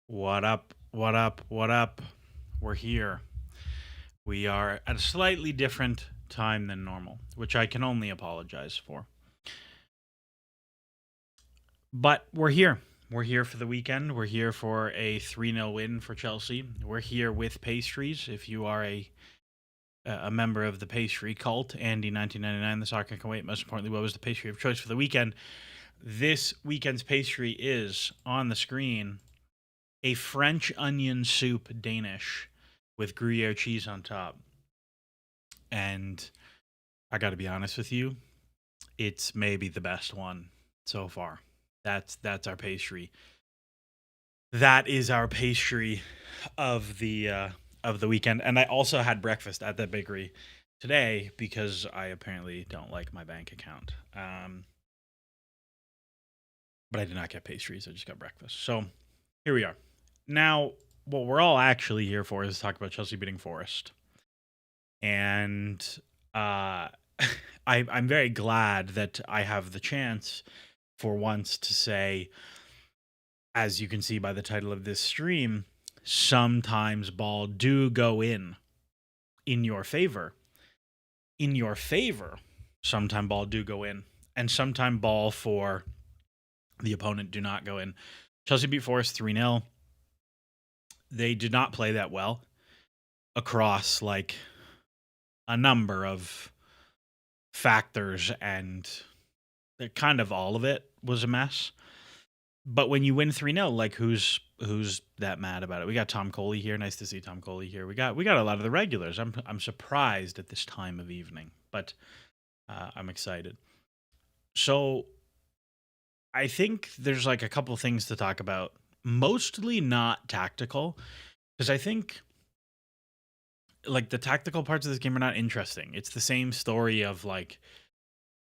What up? What up? What up? We're here. We are at a slightly different time than normal, which I can only apologize for. But we're here. We're here for the weekend. We're here for a 3-0 win for Chelsea. We're here with pastries. If you are a member of the pastry cult, Andy 1999, the soccer can wait. Most importantly, what was the pastry of choice for the weekend? This weekend's pastry is on the screen a French onion soup Danish with Gruyere cheese on top. And I got to be honest with you, it's maybe the best one so far. That's our pastry. That is our pastry of the weekend. And I also had breakfast at that bakery today because I apparently don't like my bank account. But I did not get pastries. I just got breakfast. So here we are. Now, what we're all actually here for is talk about Chelsea beating Forest. And I'm very glad that I have the chance for once to say, as you can see by the title of this stream, sometimes ball do go in your favor. In your favor, sometime ball do go in, and sometime ball for the opponent do not go in. Chelsea beat Forest 3-0. They did not play that well across like a number of factors, and kind of all of it was a mess. But when you win 3-0, like who's that mad about it? We got Tom Coley here. Nice to see Tom Coley here. We got a lot of the regulars. I'm surprised at this time of evening, but I'm excited. So I think there's like a couple things to talk about, mostly not tactical, because I think like the tactical parts of this game are not interesting. It's the same story of like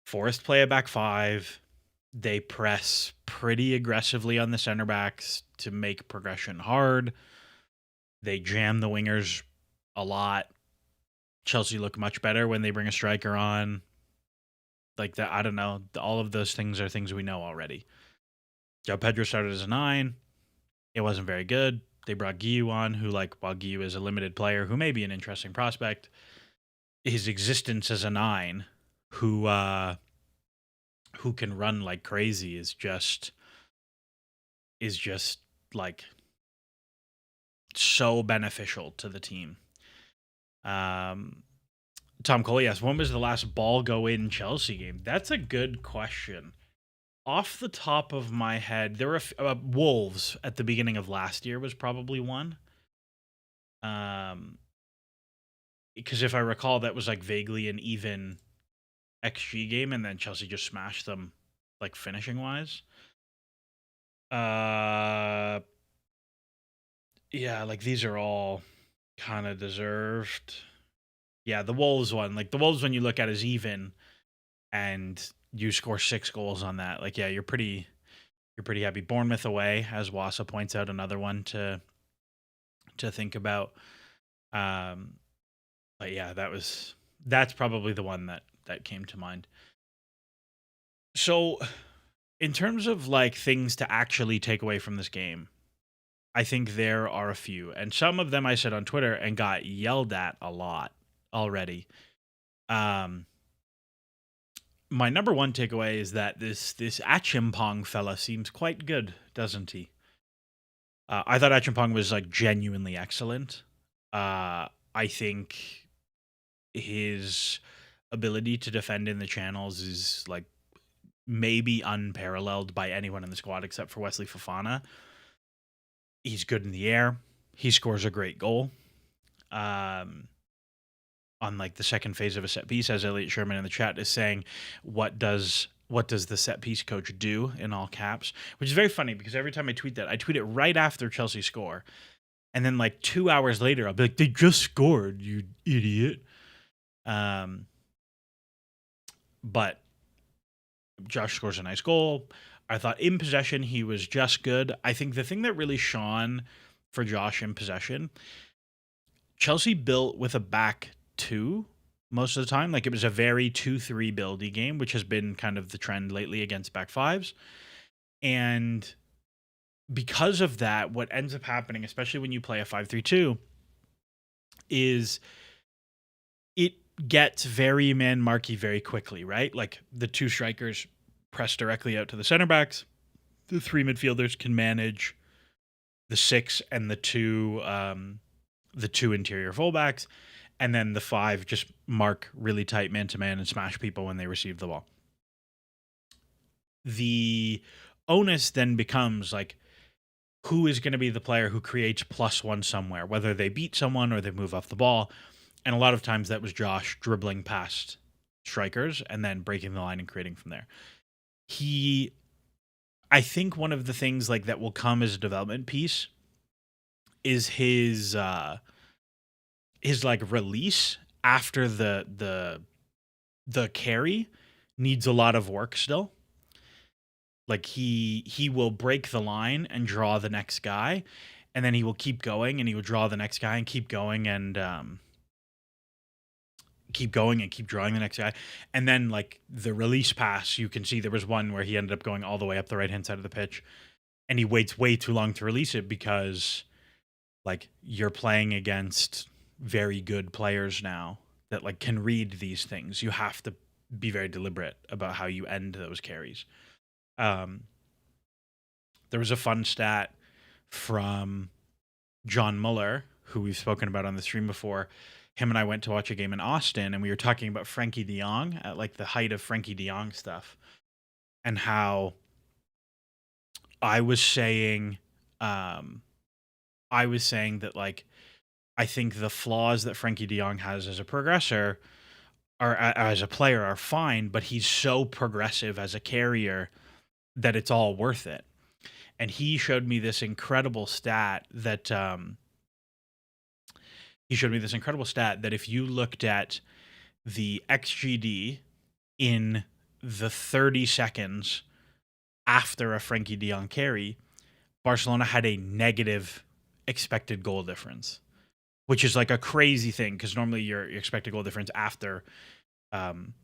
Forest play a back five. They press pretty aggressively on the center backs to make progression hard. They jam the wingers a lot. Chelsea look much better when they bring a striker on. Like that, I don't know. All of those things are things we know already. Joe Pedro started as a 9. It wasn't very good. They brought Guiu on, who, like, while Guiu is a limited player, who may be an interesting prospect, his existence as a 9, who can run like crazy is just like so beneficial to the team. Tom Coley asks, when was the last ball go in Chelsea game? That's a good question. Off the top of my head, there were Wolves at the beginning of last year was probably one. Because if I recall, that was like vaguely an even XG game, and then Chelsea just smashed them, like finishing wise. Yeah, like these are all kind of deserved. Yeah, the Wolves one, like the Wolves when you look at is even, and you score 6 goals on that. Like, yeah, you're pretty happy. Bournemouth away, as Wassa points out, another one to think about. But yeah, that's probably the one that came to mind. So, in terms of like things to actually take away from this game, I think there are a few, and some of them I said on Twitter and got yelled at a lot already. My number one takeaway is that this Achimpong fella seems quite good, doesn't he? I thought Achimpong was like genuinely excellent. I think his ability to defend in the channels is like maybe unparalleled by anyone in the squad except for Wesley Fofana. He's good in the air. He scores a great goal. On like the second phase of a set piece, as Elliot Sherman in the chat is saying, what does the set piece coach do, in all caps, which is very funny because every time I tweet that, I tweet it right after Chelsea score. And then like 2 hours later, I'll be like, they just scored, you idiot. But Josh scores a nice goal. I thought in possession, he was just good. I think the thing that really shone for Josh in possession, Chelsea built with a back 2 most of the time. Like it was a very 2-3 buildy game, which has been kind of the trend lately against back 5s. And because of that, what ends up happening, especially when you play a 5-3-2, is it gets very man-marky very quickly, right? Like the two strikers press directly out to the center backs. The three midfielders can manage the six and the two interior fullbacks, and then the five just mark really tight man-to-man and smash people when they receive the ball. The onus then becomes like, who is going to be the player who creates +1 somewhere, whether they beat someone or they move off the ball. And a lot of times that was Josh dribbling past strikers and then breaking the line and creating from there. I think one of the things like that will come as a development piece is his like release after the carry needs a lot of work still. Like he will break the line and draw the next guy, and then he will keep going and he will draw the next guy and keep going and keep drawing the next guy. And then like the release pass, you can see there was one where he ended up going all the way up the right hand side of the pitch, and he waits way too long to release it because like you're playing against very good players now that like can read these things. You have to be very deliberate about how you end those carries. There was a fun stat from John Muller, who we've spoken about on the stream before. Him and I went to watch a game in Austin, and we were talking about Frankie de Jong at like the height of Frankie de Jong stuff, and how I was saying that like I think the flaws that Frankie de Jong has as a progressor or as a player are fine, but he's so progressive as a carrier that it's all worth it. And he showed me this incredible stat that if you looked at the XGD in the 30 seconds after a Frankie de Jong carry, Barcelona had a negative expected goal difference, which is like a crazy thing because normally your expected goal difference after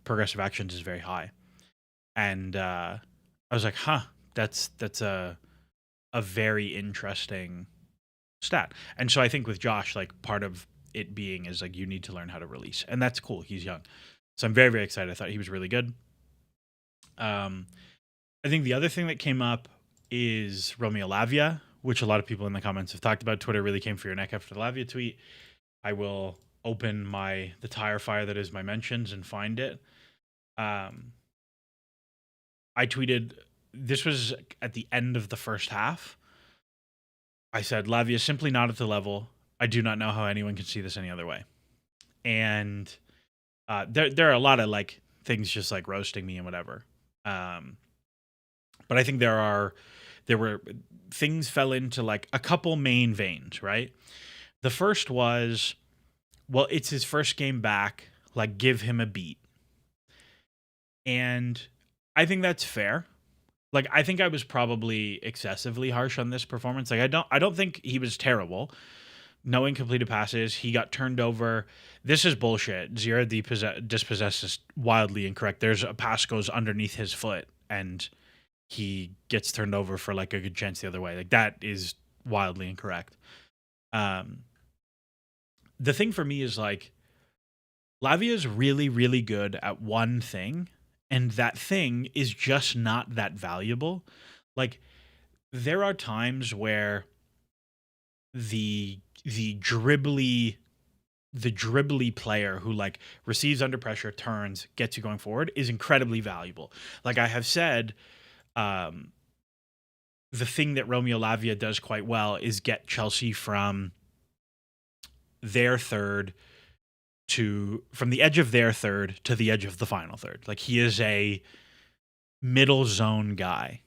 progressive actions is very high. And I was like, that's a very interesting stat. And so I think with Josh, like part of it being is like you need to learn how to release, and that's cool. He's young, so I'm very, very excited. I thought he was really good. I think the other thing that came up is Romeo Lavia, which a lot of people in the comments have talked about. Twitter really came for your neck after the Lavia tweet. I will open the tire fire that is my mentions and find it. I tweeted, this was at the end of the first half. I said, Lavia is simply not at the level. I do not know how anyone can see this any other way. And there are a lot of like things just like roasting me and whatever. But I think there were things fell into like a couple main veins, right? The first was, well, it's his first game back, like give him a beat. And I think that's fair. Like I think I was probably excessively harsh on this performance. Like I don't think he was terrible. No incompleted passes. He got turned over. This is bullshit. Zira dispossessed is wildly incorrect. There's a pass goes underneath his foot and he gets turned over for like a good chance the other way. Like that is wildly incorrect. The thing for me is like Lavia is really, really good at one thing, and that thing is just not that valuable. Like there are times where the dribbly player who like receives under pressure, turns, gets you going forward is incredibly valuable. Like I have said, the thing that Romeo Lavia does quite well is get Chelsea from their third from the edge of their third to the edge of the final third. Like he is a middle zone guy.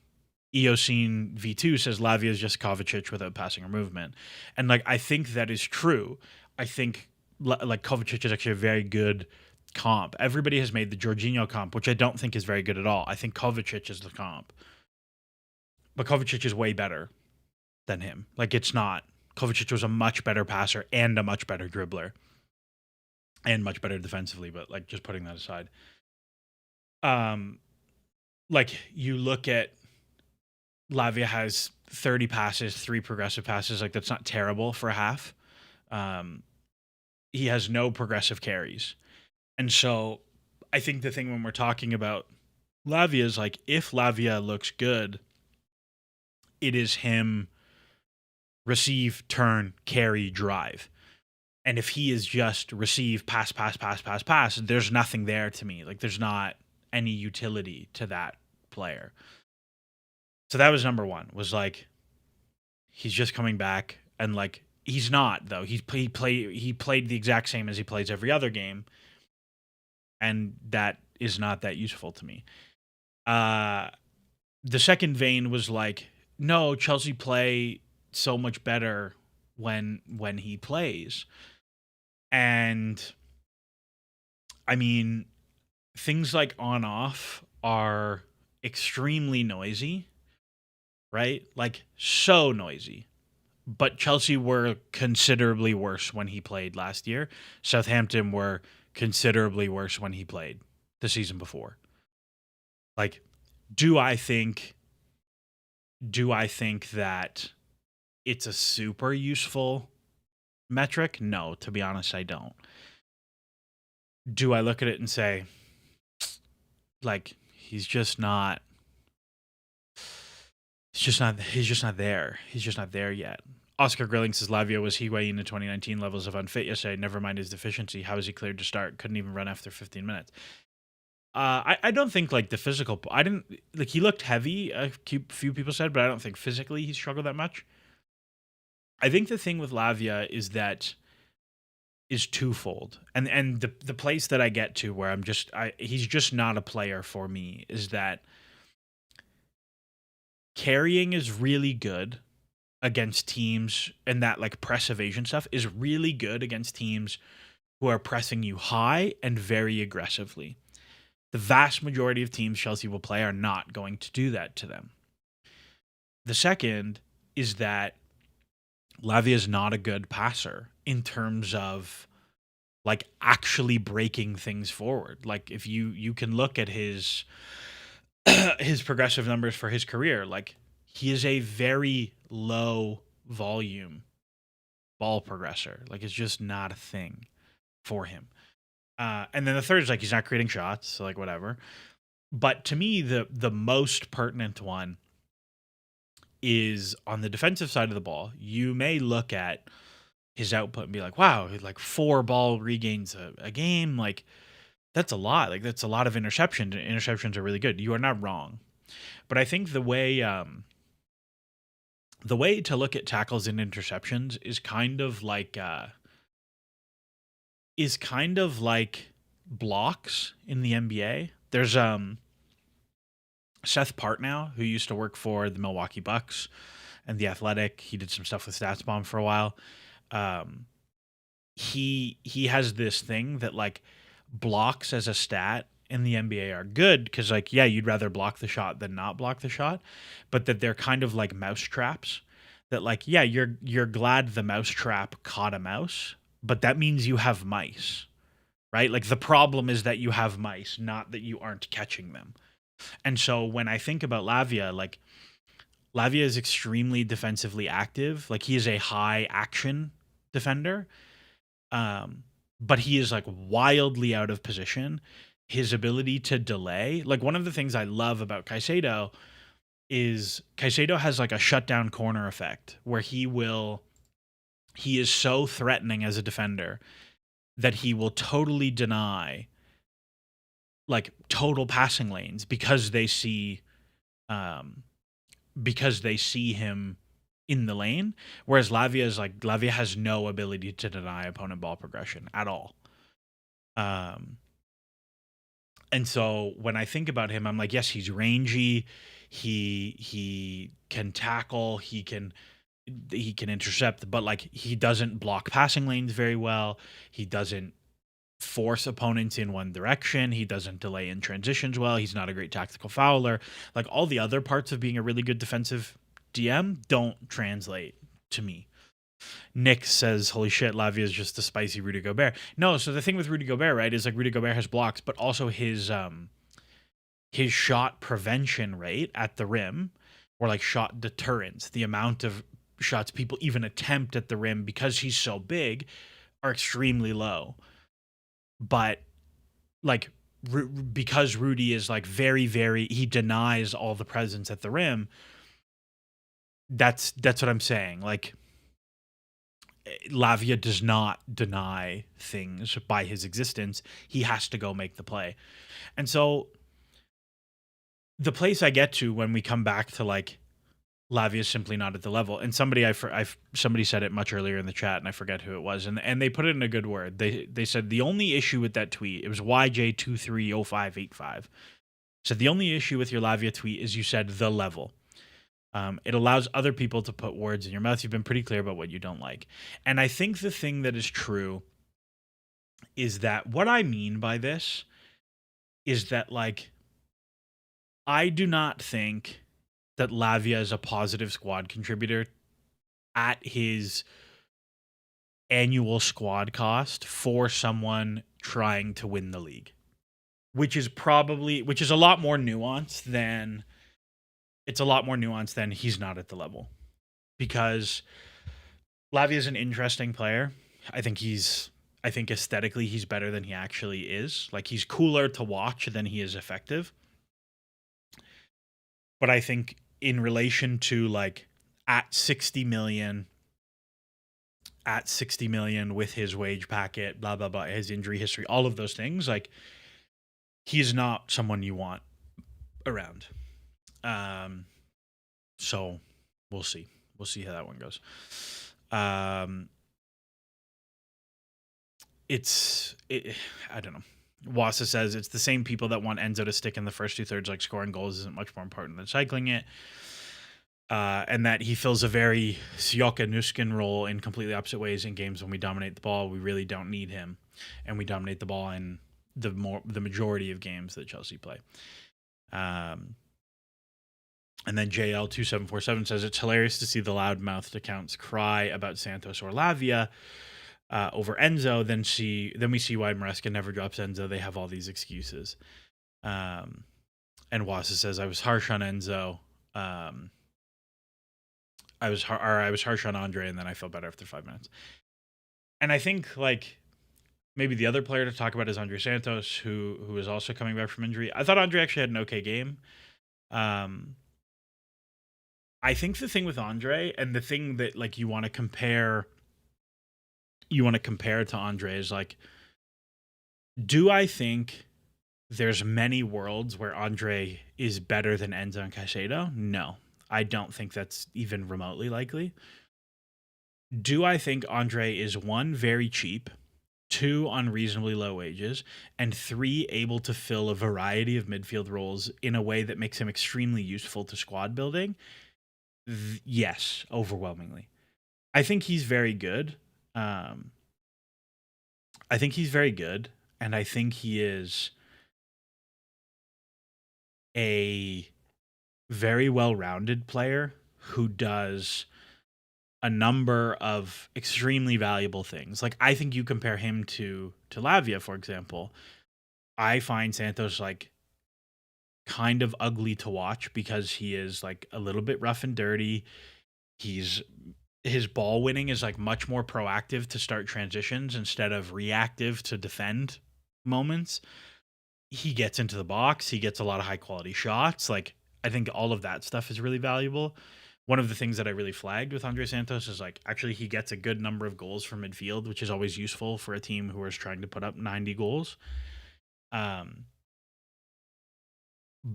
Eocene V2 says Lavia is just Kovacic without passing or movement. And like I think that is true. I think like Kovacic is actually a very good comp. Everybody has made the Jorginho comp, which I don't think is very good at all. I think Kovacic is the comp. But Kovacic is way better than him. Like it's not. Kovacic was a much better passer and a much better dribbler. And much better defensively, but like just putting that aside. Like you look at Lavia has 30 passes, 3 progressive passes. Like, that's not terrible for a half. Um, he has no progressive carries. And so I think the thing when we're talking about Lavia is like, if Lavia looks good, it is him receive, turn, carry, drive. And if he is just receive, pass, pass, pass, pass, pass, there's nothing there to me. Like, there's not any utility to that player. So that was number one, was like, he's just coming back, and like, he's not though. He played the exact same as he plays every other game, and that is not that useful to me. The second vein was like, no, Chelsea play so much better when he plays. And I mean, things like on off are extremely noisy, right? Like, so noisy. But Chelsea were considerably worse when he played last year. Southampton were considerably worse when he played the season before. Like, do I think that it's a super useful metric? No, to be honest, I don't. Do I look at it and say, like, he's just not there. He's just not there yet. Oscar Grilling says Lavia was Higuain in 2019 levels of unfit yesterday. Never mind his deficiency. How is he cleared to start? Couldn't even run after 15 minutes. I don't think like the physical. I didn't like he looked heavy. A few people said, but I don't think physically he struggled that much. I think the thing with Lavia is twofold, and the place that I get to where he's just not a player for me is that carrying is really good against teams, and that like press evasion stuff is really good against teams who are pressing you high and very aggressively. The vast majority of teams Chelsea will play are not going to do that to them. The second is that Lavia is not a good passer in terms of like actually breaking things forward. Like, if you can look at his his progressive numbers for his career, like, he is a very low volume ball progressor. Like, it's just not a thing for him. And then the third is like, he's not creating shots, so like whatever. But to me, the most pertinent one is on the defensive side of the ball. You may look at his output and be like, wow, like 4 ball regains a game. Like, that's a lot. Like, that's a lot of interceptions. Interceptions are really good. You are not wrong. But I think the way to look at tackles and interceptions is kind of like blocks in the NBA. There's Seth Partnow, who used to work for the Milwaukee Bucks and The Athletic. He did some stuff with StatsBomb for a while. He has this thing that like blocks as a stat in the NBA are good because, like, yeah, you'd rather block the shot than not block the shot, but that they're kind of like mouse traps. That like, yeah, you're glad the mouse trap caught a mouse, but that means you have mice, right? Like, the problem is that you have mice, not that you aren't catching them. And so when I think about Lavia, like, Lavia is extremely defensively active. Like, he is a high action defender, but he is like wildly out of position. His ability to delay, like, one of the things I love about Caicedo is Caicedo has like a shutdown corner effect where he is so threatening as a defender that he will totally deny like total passing lanes because they see him in the lane, whereas Lavia has no ability to deny opponent ball progression at all. And so when I think about him, I'm like, yes, he's rangy, he can tackle, he can intercept, but like, he doesn't block passing lanes very well. He doesn't force opponents in one direction. He doesn't delay in transitions well. He's not a great tactical fouler. Like, all the other parts of being a really good defensive DM don't translate to me. Nick says, holy shit, Lavia is just the spicy Rudy Gobert. No, so the thing with Rudy Gobert, right, is like Rudy Gobert has blocks, but also his shot prevention rate at the rim or like shot deterrence, the amount of shots people even attempt at the rim because he's so big are extremely low. But like because Rudy is like very he denies all the presence at the rim. That's what I'm saying. Like Lavia does not deny things by his existence. He has to go make the play. And so the place I get to when we come back to like Lavia is simply not at the level. And somebody somebody said it much earlier in the chat, and I forget who it was, and they put it in a good word. They said the only issue with that tweet, it was YJ230585. Said the only issue with your Lavia tweet is you said the level. It allows other people to put words in your mouth. You've been pretty clear about what you don't like. And I think the thing that is true is that what I mean by this is that like I do not think that Lavia is a positive squad contributor at his annual squad cost for someone trying to win the league, which is a lot more nuanced than he's not at the level, because Lavia is an interesting player. I think aesthetically he's better than he actually is. Like he's cooler to watch than he is effective. But I think in relation to like at 60 million with his wage packet, blah, blah, blah, his injury history, all of those things, like he's not someone you want around. So we'll see. We'll see how that one goes. I don't know. Wassa says it's the same people that want Enzo to stick in the first 2/3, like scoring goals isn't much more important than cycling it. And that he fills a very Sjoka Nuskin role in completely opposite ways in games when we dominate the ball. We really don't need him, and we dominate the ball in the majority of games that Chelsea play. And then JL2747 says it's hilarious to see the loudmouthed accounts cry about Santos or Lavia over Enzo. Then we see why Maresca never drops Enzo. They have all these excuses. And Wassa says I was harsh on Enzo. I was harsh on Andre, and then I felt better after 5 minutes. And I think like maybe the other player to talk about is Andre Santos, who is also coming back from injury. I thought Andre actually had an okay game. I think the thing with Andre, and the thing that like you want to compare to Andre is like, do I think there's many worlds where Andre is better than Enzo and Caicedo? No, I don't think that's even remotely likely. Do I think Andre is 1, very cheap, 2, unreasonably low wages, and 3, able to fill a variety of midfield roles in a way that makes him extremely useful to squad building? Yes, overwhelmingly. I think he's very good. I think he's very good, and I think he is a very well-rounded player who does a number of extremely valuable things. Like I think you compare him to Lavia, for example. I find Santos like kind of ugly to watch because he is like a little bit rough and dirty. His ball winning is like much more proactive to start transitions instead of reactive to defend moments. He gets into the box. He gets a lot of high quality shots. Like I think all of that stuff is really valuable. One of the things that I really flagged with Andre Santos is like actually he gets a good number of goals from midfield, which is always useful for a team who is trying to put up 90 goals.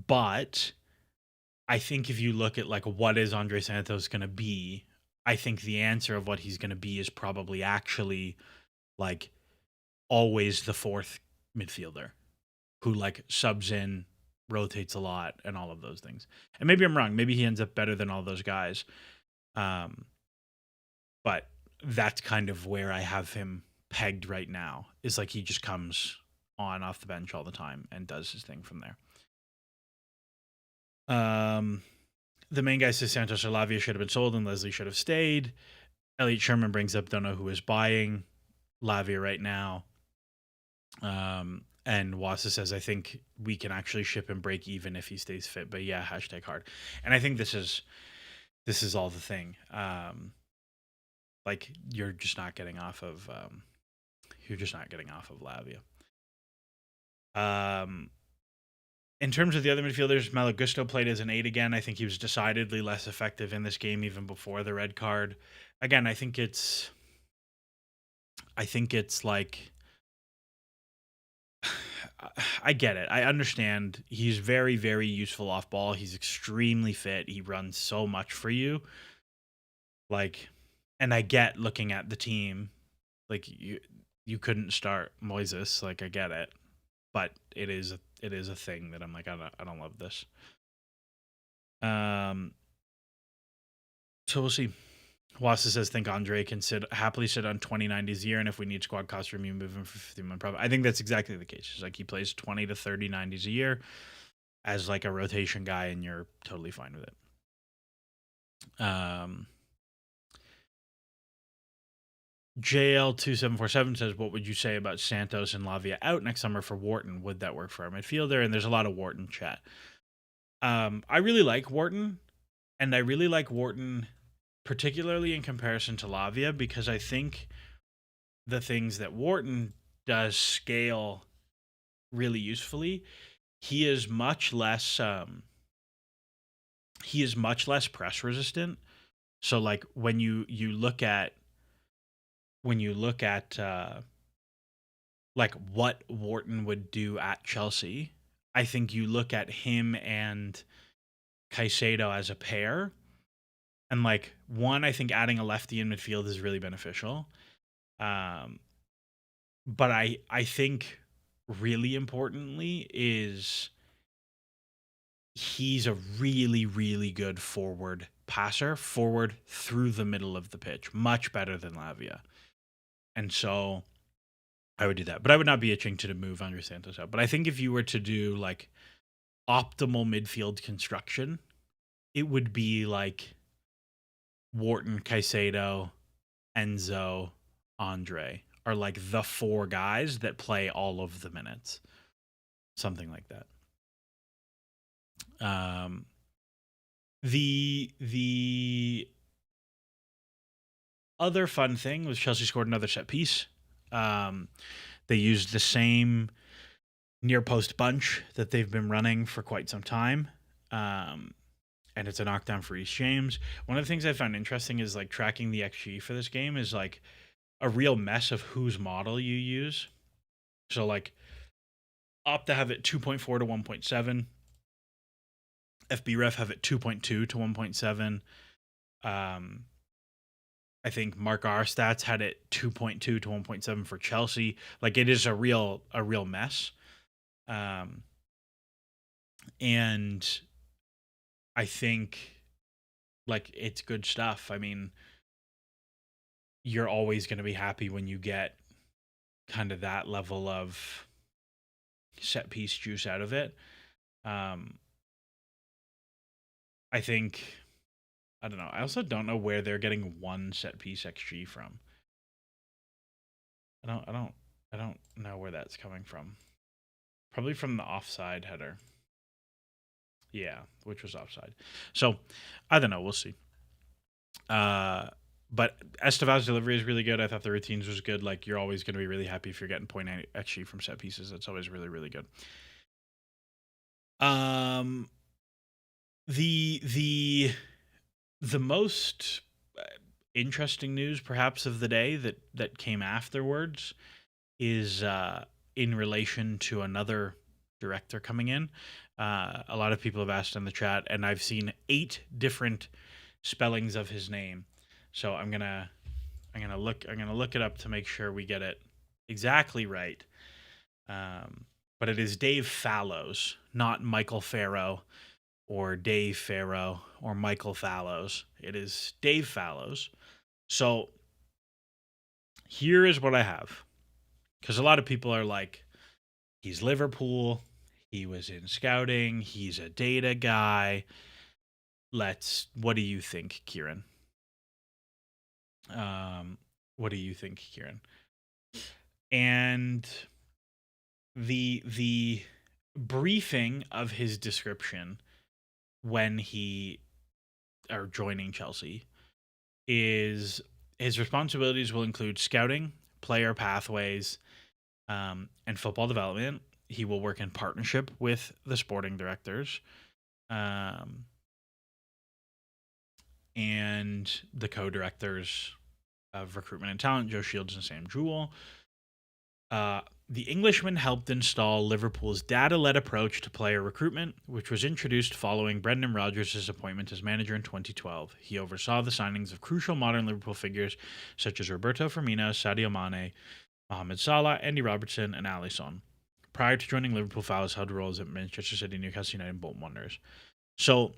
But I think if you look at like what is Andre Santos going to be, I think the answer of what he's going to be is probably actually like always the fourth midfielder who like subs in, rotates a lot, and all of those things. And maybe I'm wrong. Maybe he ends up better than all those guys. But that's kind of where I have him pegged right now, is like he just comes on off the bench all the time and does his thing from there. The main guy says Santos or Lavia should have been sold and Leslie should have stayed. Elliot Sherman brings up don't know who is buying Lavia right now. And Wassa says, I think we can actually ship him break even if he stays fit. But yeah, hashtag hard. And I think this is all the thing. Like you're just not getting off of Lavia. In terms of the other midfielders, Malagusto played as an 8 again. I think he was decidedly less effective in this game even before the red card. Again, I think it's like I get it. I understand. He's very, very useful off ball. He's extremely fit. He runs so much for you. Like, and I get looking at the team, like you couldn't start Moises. Like, I get it, but it is a thing that I'm like, I don't love this. So we'll see. Wassa says, think Andre can happily sit on 2090s a year, and if we need squad cost room, you move him for 50-man profit. I think that's exactly the case. It's like he plays 20 to 30 90s a year as like a rotation guy, and you're totally fine with it. JL2747 says, what would you say about Santos and Lavia out next summer for Wharton? Would that work for our midfielder? And there's a lot of Wharton chat. I really like Wharton, and I really like Wharton particularly in comparison to Lavia, because I think the things that Wharton does scale really usefully. He is much less press resistant. So like when you look at like what Wharton would do at Chelsea, I think you look at him and Caicedo as a pair, and like one, I think adding a lefty in midfield is really beneficial. But I think really importantly is he's a really, really good forward passer, forward through the middle of the pitch, much better than Lavia. And so I would do that. But I would not be itching to move Andre Santos out. But I think if you were to do like optimal midfield construction, it would be like Wharton, Caicedo, Enzo, Andre are like the 4 guys that play all of the minutes. Something like that. The other fun thing was Chelsea scored another set piece. They used the same near post bunch that they've been running for quite some time. And it's a knockdown for Reece James. One of the things I found interesting is like tracking the XG for this game is like a real mess of whose model you use. So like Opta have it 2.4 to 1.7. FBref have it 2.2 to 1.7. I think Mark R stats had it 2.2 to 1.7 for Chelsea. Like it is a real mess. And I think like it's good stuff. I mean, you're always going to be happy when you get kind of that level of set piece juice out of it. I think, I don't know. I also don't know where they're getting one set piece XG from. I don't know where that's coming from. Probably from the offside header. Yeah, which was offside. So I don't know. We'll see. But Estevan's delivery is really good. I thought the routines was good. Like you're always going to be really happy if you're getting 0.8 XG from set pieces. That's always really, really good. The most interesting news perhaps of the day that came afterwards is in relation to another director coming in. A lot of people have asked in the chat, and I've seen 8 different spellings of his name. So I'm gonna look it up to make sure we get it exactly right. But it is Dave Fallows, not Michael Farrow or Dave Farrow or Michael Fallows. It is Dave Fallows. So here is what I have. Because a lot of people are like, he's Liverpool, he was in scouting, he's a data guy. What do you think, Kieran? What do you think, Kieran? And The briefing of his description when he are joining Chelsea is his responsibilities will include scouting, player pathways, and football development. He will work in partnership with the sporting directors, um, and the co-directors of recruitment and talent, Joe Shields and Sam Jewell. The Englishman helped install Liverpool's data-led approach to player recruitment, which was introduced following Brendan Rodgers' appointment as manager in 2012. He oversaw the signings of crucial modern Liverpool figures such as Roberto Firmino, Sadio Mane, Mohamed Salah, Andy Robertson, and Alisson. Prior to joining Liverpool, Fallows held roles at Manchester City, Newcastle United, and Bolton Wanderers. So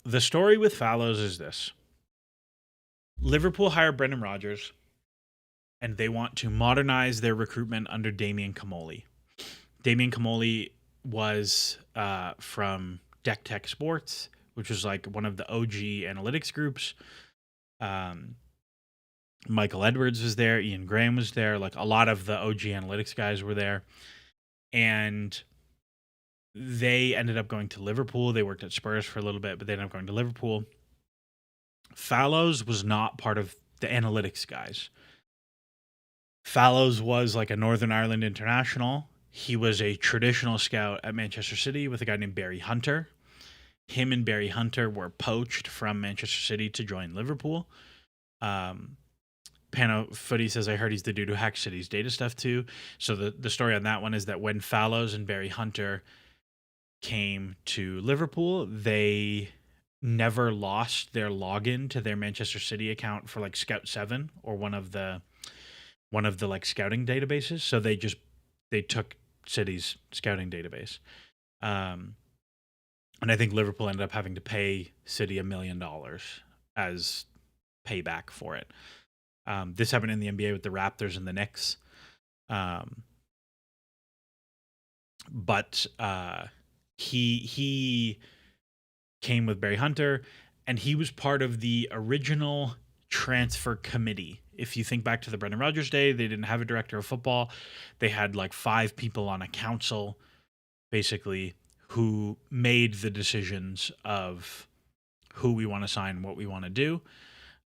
the story with Fallows is this. Liverpool hired Brendan Rodgers, and they want to modernize their recruitment under Damien Comolli. Damien Comolli was from Deck Tech Sports, which was like one of the OG analytics groups. Michael Edwards was there. Ian Graham was there. Like a lot of the OG analytics guys were there. And they ended up going to Liverpool. They worked at Spurs for a little bit, but they ended up going to Liverpool. Fallows was not part of the analytics guys. Fallows was like a Northern Ireland international. He was a traditional scout at Manchester City with a guy named Barry Hunter. Him and Barry Hunter were poached from Manchester City to join Liverpool. Pano Footy says, I heard he's the dude who hacked City's data stuff too. So the story on that one is that when Fallows and Barry Hunter came to Liverpool, they never lost their login to their Manchester City account for like Scout 7 or one of the like scouting databases. So they took City's scouting database. And I think Liverpool ended up having to pay City $1 million as payback for it. This happened in the NBA with the Raptors and the Knicks. But he came with Barry Hunter, and he was part of the original transfer committee. If you think back to the Brendan Rodgers day, they didn't have a director of football. They had like 5 people on a council, basically, who made the decisions of who we want to sign, what we want to do.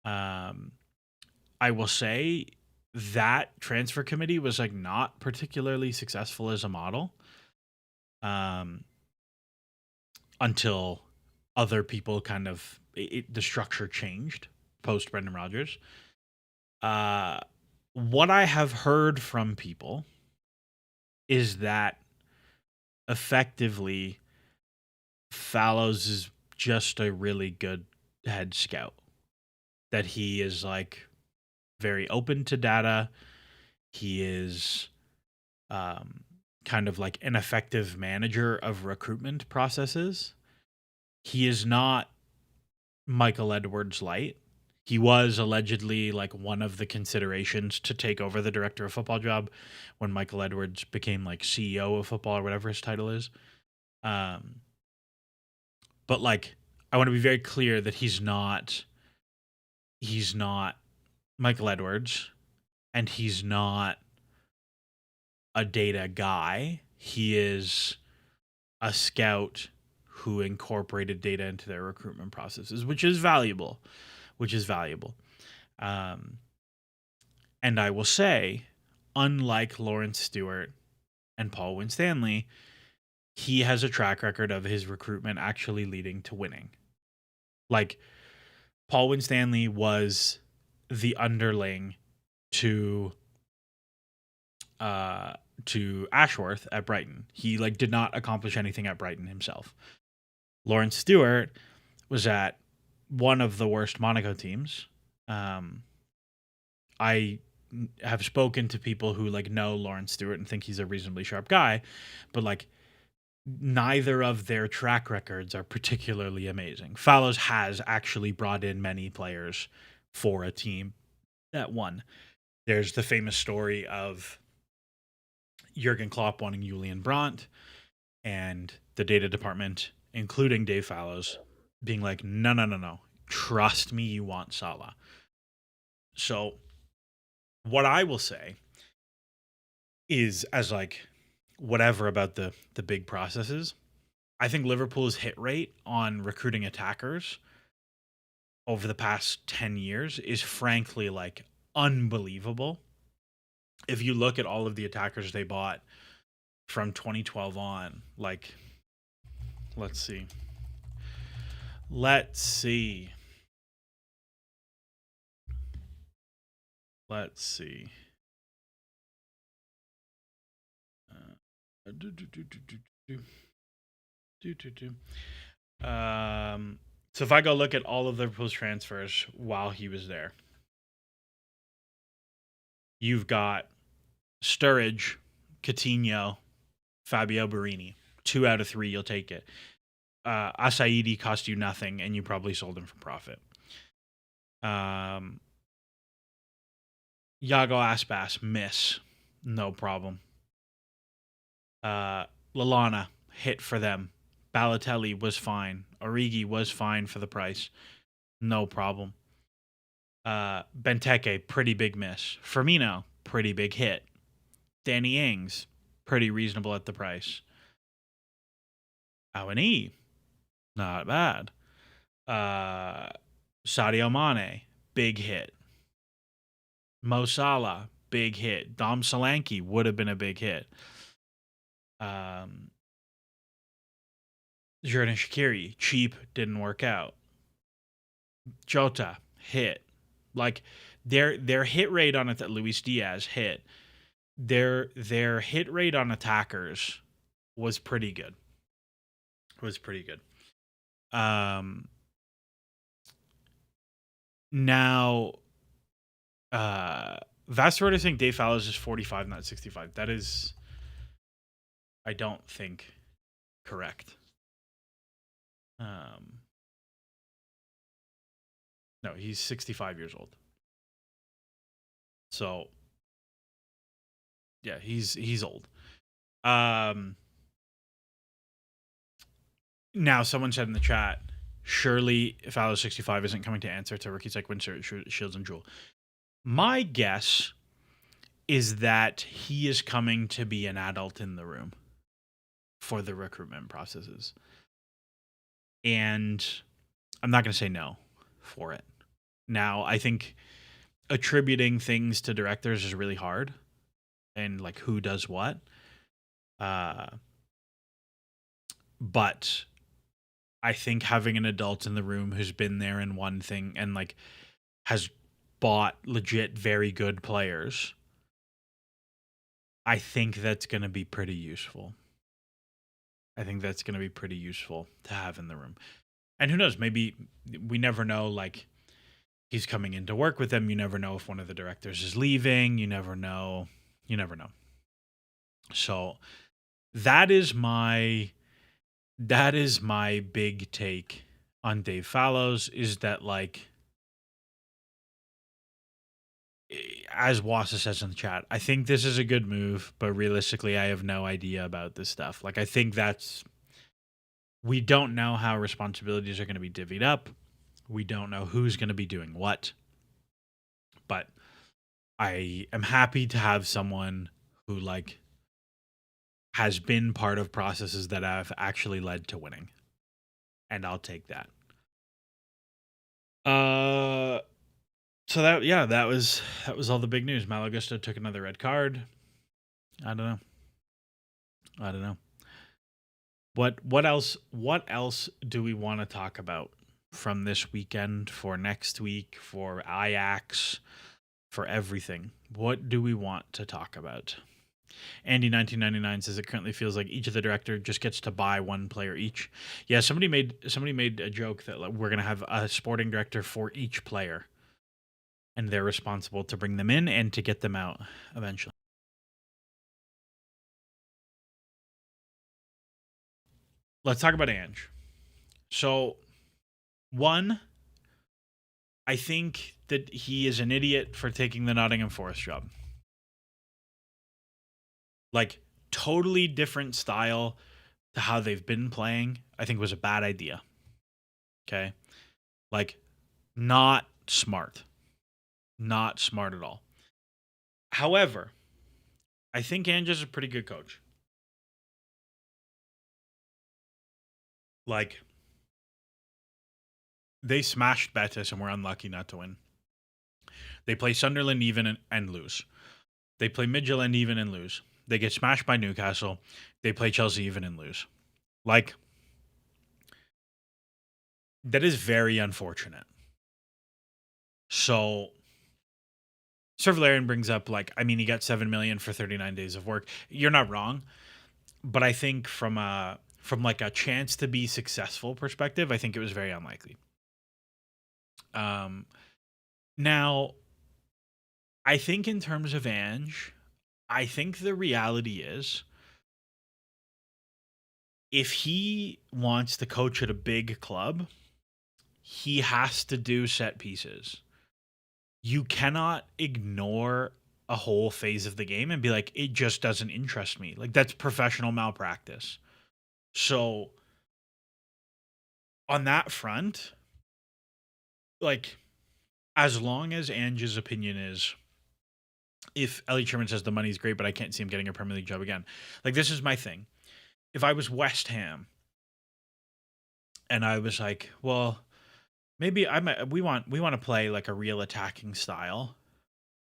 I will say that transfer committee was like not particularly successful as a model, until other people kind of the structure changed post Brendan Rodgers. What I have heard from people is that effectively Fallows is just a really good head scout. That he is like very open to data. He is kind of like an effective manager of recruitment processes. He is not Michael Edwards light. He was allegedly like one of the considerations to take over the director of football job when Michael Edwards became like CEO of football or whatever his title is. But like, I want to be very clear that he's not Michael Edwards, and he's not a data guy. He is a scout who incorporated data into their recruitment processes, which is valuable. And I will say, unlike Lawrence Stewart and Paul Winstanley, he has a track record of his recruitment actually leading to winning. Like, Paul Winstanley was the underling to Ashworth at Brighton. He like did not accomplish anything at Brighton himself. Lawrence Stewart was at one of the worst Monaco teams. I have spoken to people who like know Lawrence Stewart and think he's a reasonably sharp guy, but like neither of their track records are particularly amazing. Fallows has actually brought in many players for a team that won. There's the famous story of Jurgen Klopp wanting Julian Brandt and the data department, including Dave Fallows, being like, no. Trust me, you want Salah. So what I will say is as like whatever about the big processes. I think Liverpool's hit rate on recruiting attackers over the past 10 years is frankly like unbelievable. If you look at all of the attackers they bought from 2012 on, like, let's see. Let's see. Let's see. Do, do, do, do, do, do. Do, do, do. So if I go look at all of Liverpool's transfers while he was there, you've got Sturridge, Coutinho, Fabio Barini. 2 out of 3, you'll take it. Asaidi cost you nothing, and you probably sold him for profit. Yago Aspas, miss. No problem. Lallana, hit for them. Balotelli was fine. Origi was fine for the price. No problem. Benteke, pretty big miss. Firmino, pretty big hit. Danny Ings, pretty reasonable at the price. Awani, not bad. Sadio Mane, big hit. Mo Salah, big hit. Dom Solanke would have been a big hit. Jordan Shaqiri, cheap, didn't work out. Jota, hit. Like their hit rate on it, that Luis Diaz hit. Their hit rate on attackers was pretty good. Now Vassar is saying Dave Fallows is 45, not 65. That is, I don't think, correct. No, he's 65 years old. So yeah, he's old. Now someone said in the chat, surely Fallows 65 isn't coming to answer to rookies like Windsor, Shields, and Jewel. My guess is that he is coming to be an adult in the room for the recruitment processes. And I'm not going to say no for it. Now, I think attributing things to directors is really hard, and like who does what. But I think having an adult in the room who's been there in one thing and like has bought legit very good players, I think that's going to be pretty useful. I think that's going to be pretty useful to have in the room. And who knows, maybe we never know, like he's coming in to work with them. You never know if one of the directors is leaving. You never know. So that is my big take on Dave Fallows, is that, like, as Wassa says in the chat, I think this is a good move, but realistically, I have no idea about this stuff. Like, I think we don't know how responsibilities are going to be divvied up. We don't know who's going to be doing what. But I am happy to have someone who, like, has been part of processes that have actually led to winning. And I'll take that. So that was all the big news. Malagusta took another red card. I don't know. What else do we want to talk about from this weekend, for next week, for Ajax, for everything? What do we want to talk about? Andy 1999 says it currently feels like each of the director just gets to buy one player each. Yeah, somebody made a joke that, like, we're going to have a sporting director for each player, and they're responsible to bring them in and to get them out eventually. Let's talk about Ange. So, one, I think that he is an idiot for taking the Nottingham Forest job. Like, totally different style to how they've been playing. I think was a bad idea. Okay? Like, not smart. Not smart at all. However, I think Ange is a pretty good coach. Like, they smashed Betis and were unlucky not to win. They play Sunderland even and lose. They play Midtjylland even and lose. They get smashed by Newcastle. They play Chelsea even and lose. Like, that is very unfortunate. So Sir Valerian brings up, like, I mean, he got 7 million for 39 days of work. You're not wrong, but I think from like a chance to be successful perspective, I think it was very unlikely. Um, Now, I think in terms of Ange, I think the reality is if he wants to coach at a big club, he has to do set pieces. You cannot ignore a whole phase of the game and be like, it just doesn't interest me. Like, that's professional malpractice. So, on that front, like, as long as Ange's opinion is, if Elliot Sherman says the money's great, but I can't see him getting a Premier League job again, like, this is my thing. If I was West Ham and I was like, well, maybe we want to play like a real attacking style.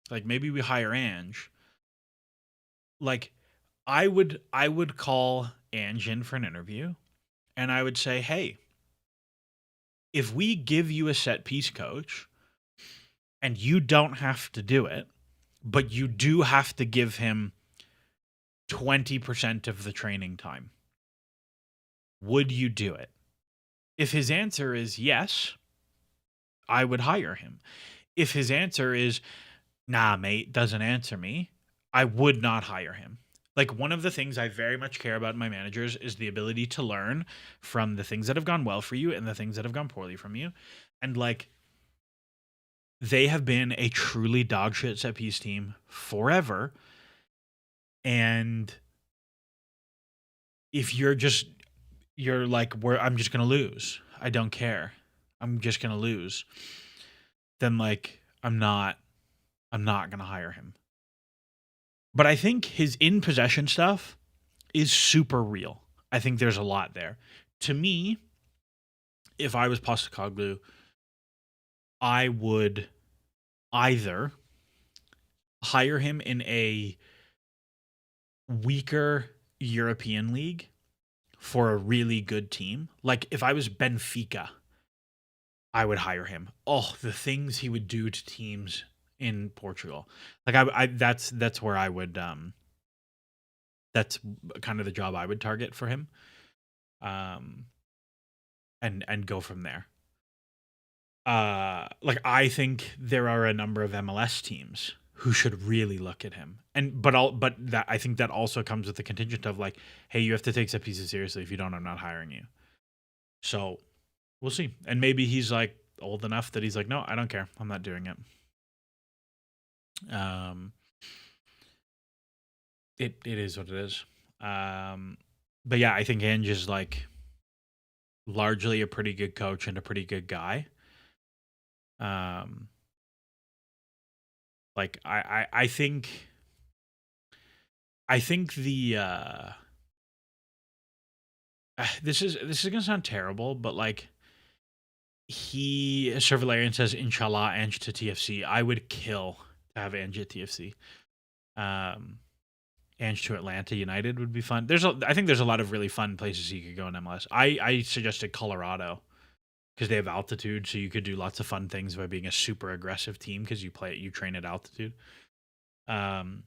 Like, maybe we hire Ange. Like, I would call Ange in for an interview and I would say, "Hey, if we give you a set piece coach and you don't have to do it, but you do have to give him 20% of the training time, would you do it?" If his answer is yes, I would hire him. If his answer is, "Nah, mate, doesn't answer me," I would not hire him. Like, one of the things I very much care about in my managers is the ability to learn from the things that have gone well for you and the things that have gone poorly from you. And like, they have been a truly dog shit set piece team forever. And if you're like, I'm just gonna lose. I don't care. I'm just gonna lose. Then like, I'm not gonna hire him. But I think his in possession stuff is super real. I think there's a lot there. To me, if I was Postecoglou, I would either hire him in a weaker European league for a really good team. Like, if I was Benfica, I would hire him. Oh, the things he would do to teams in Portugal. Like, that's where I would that's kind of the job I would target for him. Um and go from there. Like, I think there are a number of MLS teams who should really look at him. And but that, I think that also comes with the contingent of like, hey, you have to take set pieces seriously. If you don't, I'm not hiring you. So we'll see. And maybe he's like old enough that he's like, no, I don't care. I'm not doing it. Um it is what it is. But yeah, I think Ange is like largely a pretty good coach and a pretty good guy. Um like I think the this is gonna sound terrible, but like, Sir Valerian says, "Inshallah, Ange to TFC." I would kill to have Ange at TFC. Um, Ange to Atlanta United would be fun. I think there's a lot of really fun places you could go in MLS. I suggested Colorado because they have altitude, so you could do lots of fun things by being a super aggressive team because you train at altitude. Um,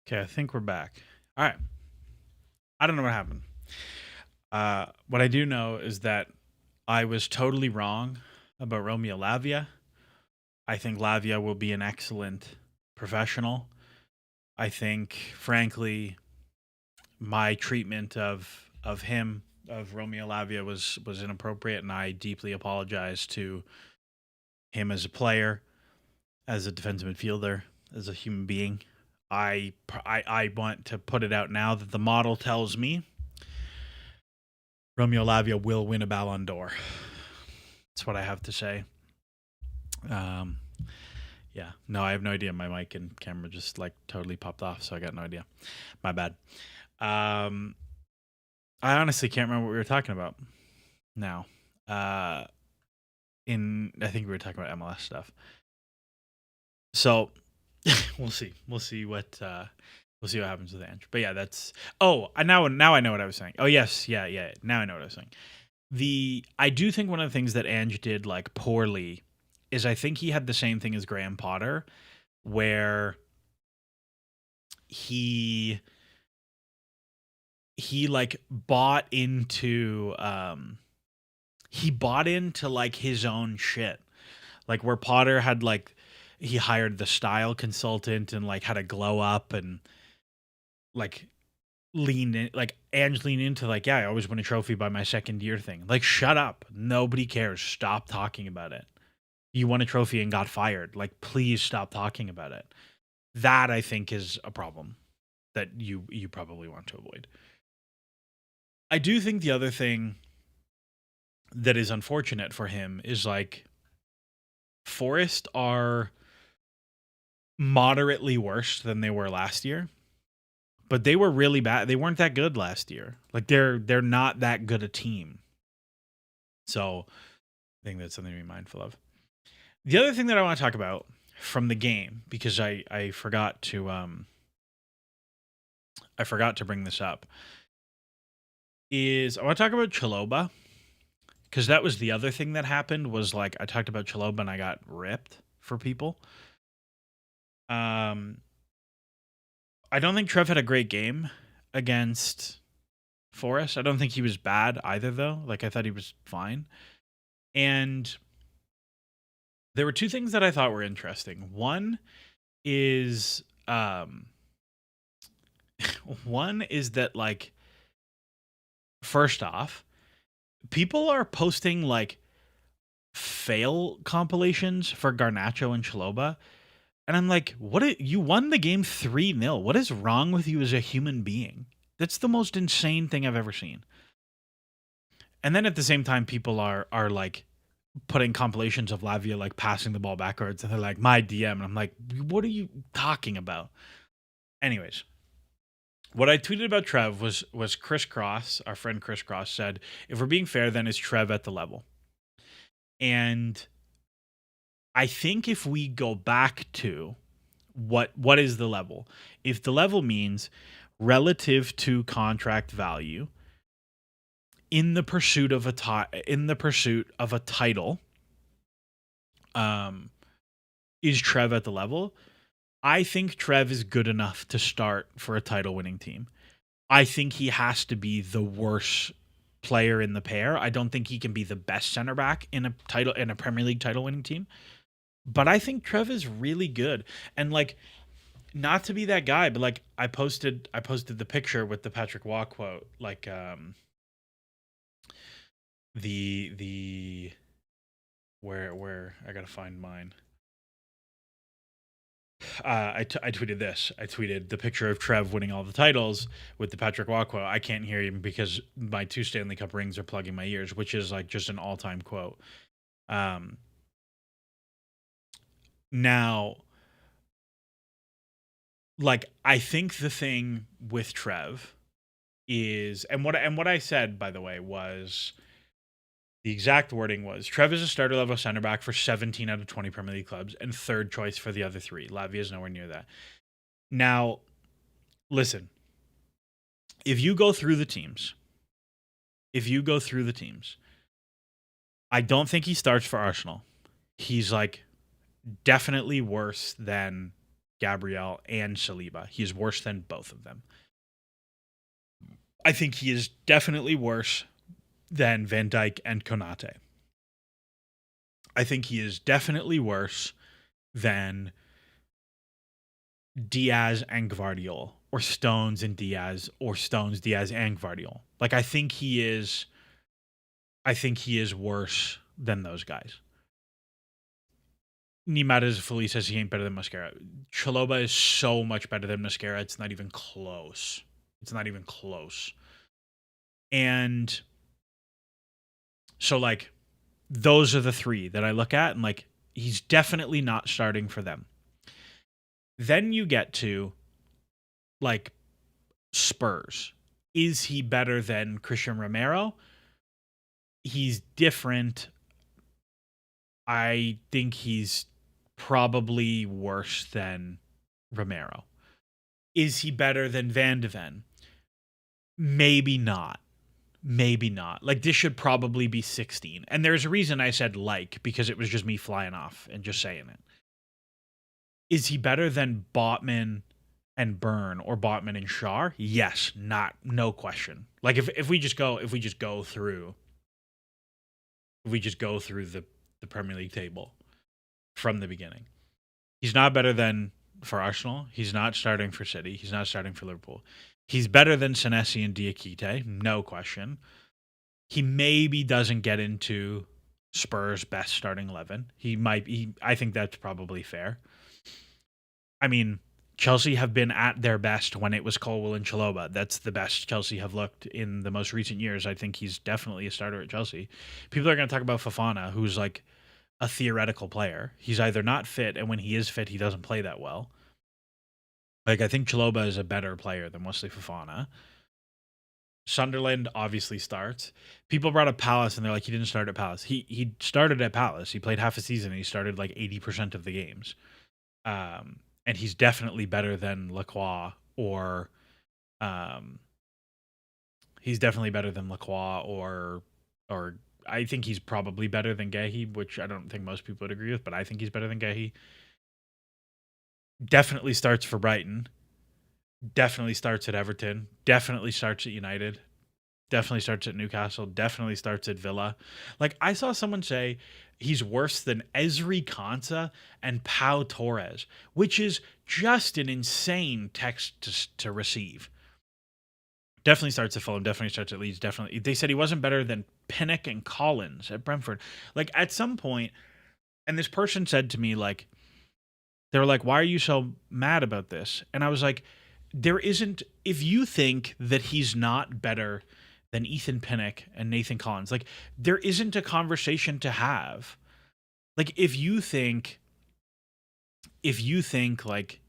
Okay, I think we're back. All right. I don't know what happened. What I do know is that I was totally wrong about Romeo Lavia. I think Lavia will be an excellent professional. I think, frankly, my treatment of him, of Romeo Lavia, was inappropriate, and I deeply apologize to him as a player, as a defensive midfielder, as a human being. I want to put it out now that the model tells me Romeo Lavia will win a Ballon d'Or. That's what I have to say. Um, yeah, no, I have no idea. My mic and camera just like totally popped off, so I got no idea. My bad. I honestly can't remember what we were talking about now. I think we were talking about MLS stuff. So we'll see. We'll see what happens with Ange. But yeah, that's now I know what I was saying. Oh yes, yeah. Now I know what I was saying. I do think one of the things that Ange did like poorly is I think he had the same thing as Graham Potter, where he like bought into like his own shit. Like where Potter had like he hired the style consultant and like had a glow up and like lean in, like Ange leaned into like, yeah, I always win a trophy by my second year thing. Like, shut up. Nobody cares. Stop talking about it. You won a trophy and got fired. Like, please stop talking about it. That I think is a problem that you probably want to avoid. I do think the other thing that is unfortunate for him is like Forest are moderately worse than they were last year. But they were really bad. They weren't that good last year. Like they're not that good a team. So I think that's something to be mindful of. The other thing that I want to talk about from the game, because I forgot to bring this up, is I want to talk about Chalobah. Because that was the other thing that happened was like I talked about Chalobah and I got ripped for people. I don't think Trev had a great game against Forrest. I don't think he was bad either, though. Like, I thought he was fine. And there were two things that I thought were interesting. One is that, like, first off, people are posting, like, fail compilations for Garnacho and Chalobah. And I'm like, you won the game 3-0. What is wrong with you as a human being? That's the most insane thing I've ever seen. And then at the same time, people are like putting compilations of Lavia like passing the ball backwards, and they're like, my DM. And I'm like, what are you talking about? Anyways, what I tweeted about Trev was Chris Cross, our friend Chris Cross, said, if we're being fair, then is Trev at the level? And I think if we go back to what is the level? If the level means relative to contract value in the pursuit of a title, is Trev at the level? I think Trev is good enough to start for a title-winning team. I think he has to be the worst player in the pair. I don't think he can be the best center back in a Premier League title-winning team. But I think Trev is really good. And like, not to be that guy, but like I posted the picture with the Patrick Waugh quote, like the where I gotta find mine. I tweeted this. I tweeted the picture of Trev winning all the titles with the Patrick Waugh quote. I can't hear him because my 2 Stanley Cup rings are plugging my ears, which is like just an all-time quote. Now, like, I think the thing with Trev is, and what I said, by the way, was the exact wording was Trev is a starter level center back for 17 out of 20 Premier League clubs and third choice for the other 3. Lavia is nowhere near that. Now, listen, if you go through the teams, I don't think he starts for Arsenal. He's like definitely worse than Gabriel, and Saliba. He is worse than both of them. I think he is definitely worse than Van Dijk and Konate. I think he is definitely worse than Diaz and Gvardiol, or Stones and Diaz, or Stones, Diaz, and Gvardiol. Like, I think he is worse than those guys. Nimadas fully says he ain't better than Mascara. Chalobah is so much better than Mascara. It's not even close. And so, like, those are the three that I look at, and, like, he's definitely not starting for them. Then you get to, like, Spurs. Is he better than Christian Romero? He's different. I think he's probably worse than Romero. Is he better than Van de Ven? Maybe not. Like, this should probably be 16. And there's a reason I said like, because it was just me flying off and just saying it. Is he better than Botman and Byrne, or Botman and Schär? Yes, no question. Like, if we just go through the Premier League table from the beginning. He's not better than for Arsenal. He's not starting for City. He's not starting for Liverpool. He's better than Senesi and Diakite, no question. He maybe doesn't get into Spurs' best starting 11. I think that's probably fair. I mean, Chelsea have been at their best when it was Colwill and Chalobah. That's the best Chelsea have looked in the most recent years. I think he's definitely a starter at Chelsea. People are going to talk about Fofana, who's like a theoretical player. He's either not fit, and when he is fit, he doesn't play that well. Like, I think Chalobah is a better player than Wesley Fofana. Sunderland obviously starts. People brought up Palace, and they're like, he didn't start at Palace. He started at Palace. He played half a season, and he started like 80% of the games. And he's definitely better than Lacroix, or I think he's probably better than Gehi, which I don't think most people would agree with, but I think he's better than Gehi. Definitely starts for Brighton. Definitely starts at Everton. Definitely starts at United. Definitely starts at Newcastle. Definitely starts at Villa. Like, I saw someone say he's worse than Ezri Konsa and Pau Torres, which is just an insane text to receive. Definitely starts at Fulham. Definitely starts at Leeds. Definitely. They said he wasn't better than Pinnock and Collins at Brentford. Like, at some point, and this person said to me, like, they were like, why are you so mad about this? And I was like, if you think that he's not better than Ethan Pinnock and Nathan Collins, like, there isn't a conversation to have. Like, if you think like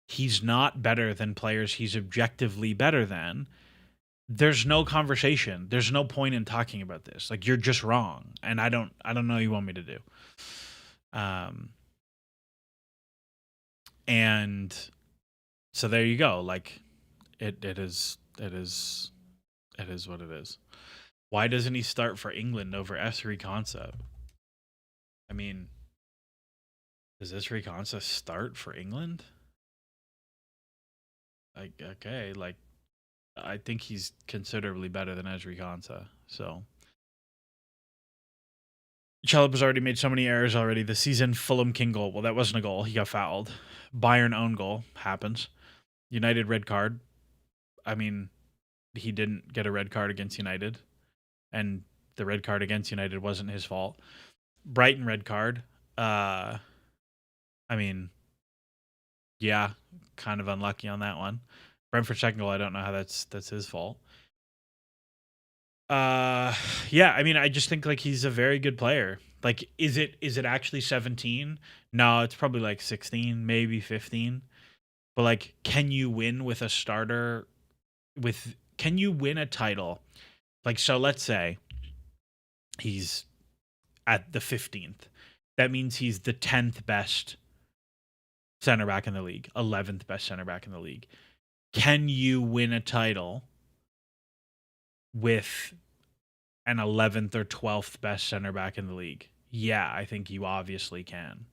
he's not better than players he's objectively better than, there's no conversation. There's no point in talking about this. Like, you're just wrong. And I don't know what you want me to do. And so there you go. Like, it is what it is. Why doesn't he start for England over Ezri Konsa? I mean, does Ezri Konsa start for England? Like, okay, like, I think he's considerably better than Ezri Konsa. So Chalobah's already made so many errors already this season. Fulham King goal. Well, that wasn't a goal. He got fouled. Bayern own goal. Happens. United red card. I mean, he didn't get a red card against United, and the red card against United wasn't his fault. Brighton red card. I mean, yeah, kind of unlucky on that one. Brentford second goal. I don't know how that's his fault. Yeah, I mean, I just think, like, he's a very good player. Like, is it actually 17? No, it's probably like 16, maybe 15. But, like, can you win with a starter? Can you win a title? Like, so let's say he's at the 15th. That means he's the 10th best center back in the league, 11th best center back in the league. Can you win a title with an 11th or 12th best center back in the league? Yeah, I think you obviously can.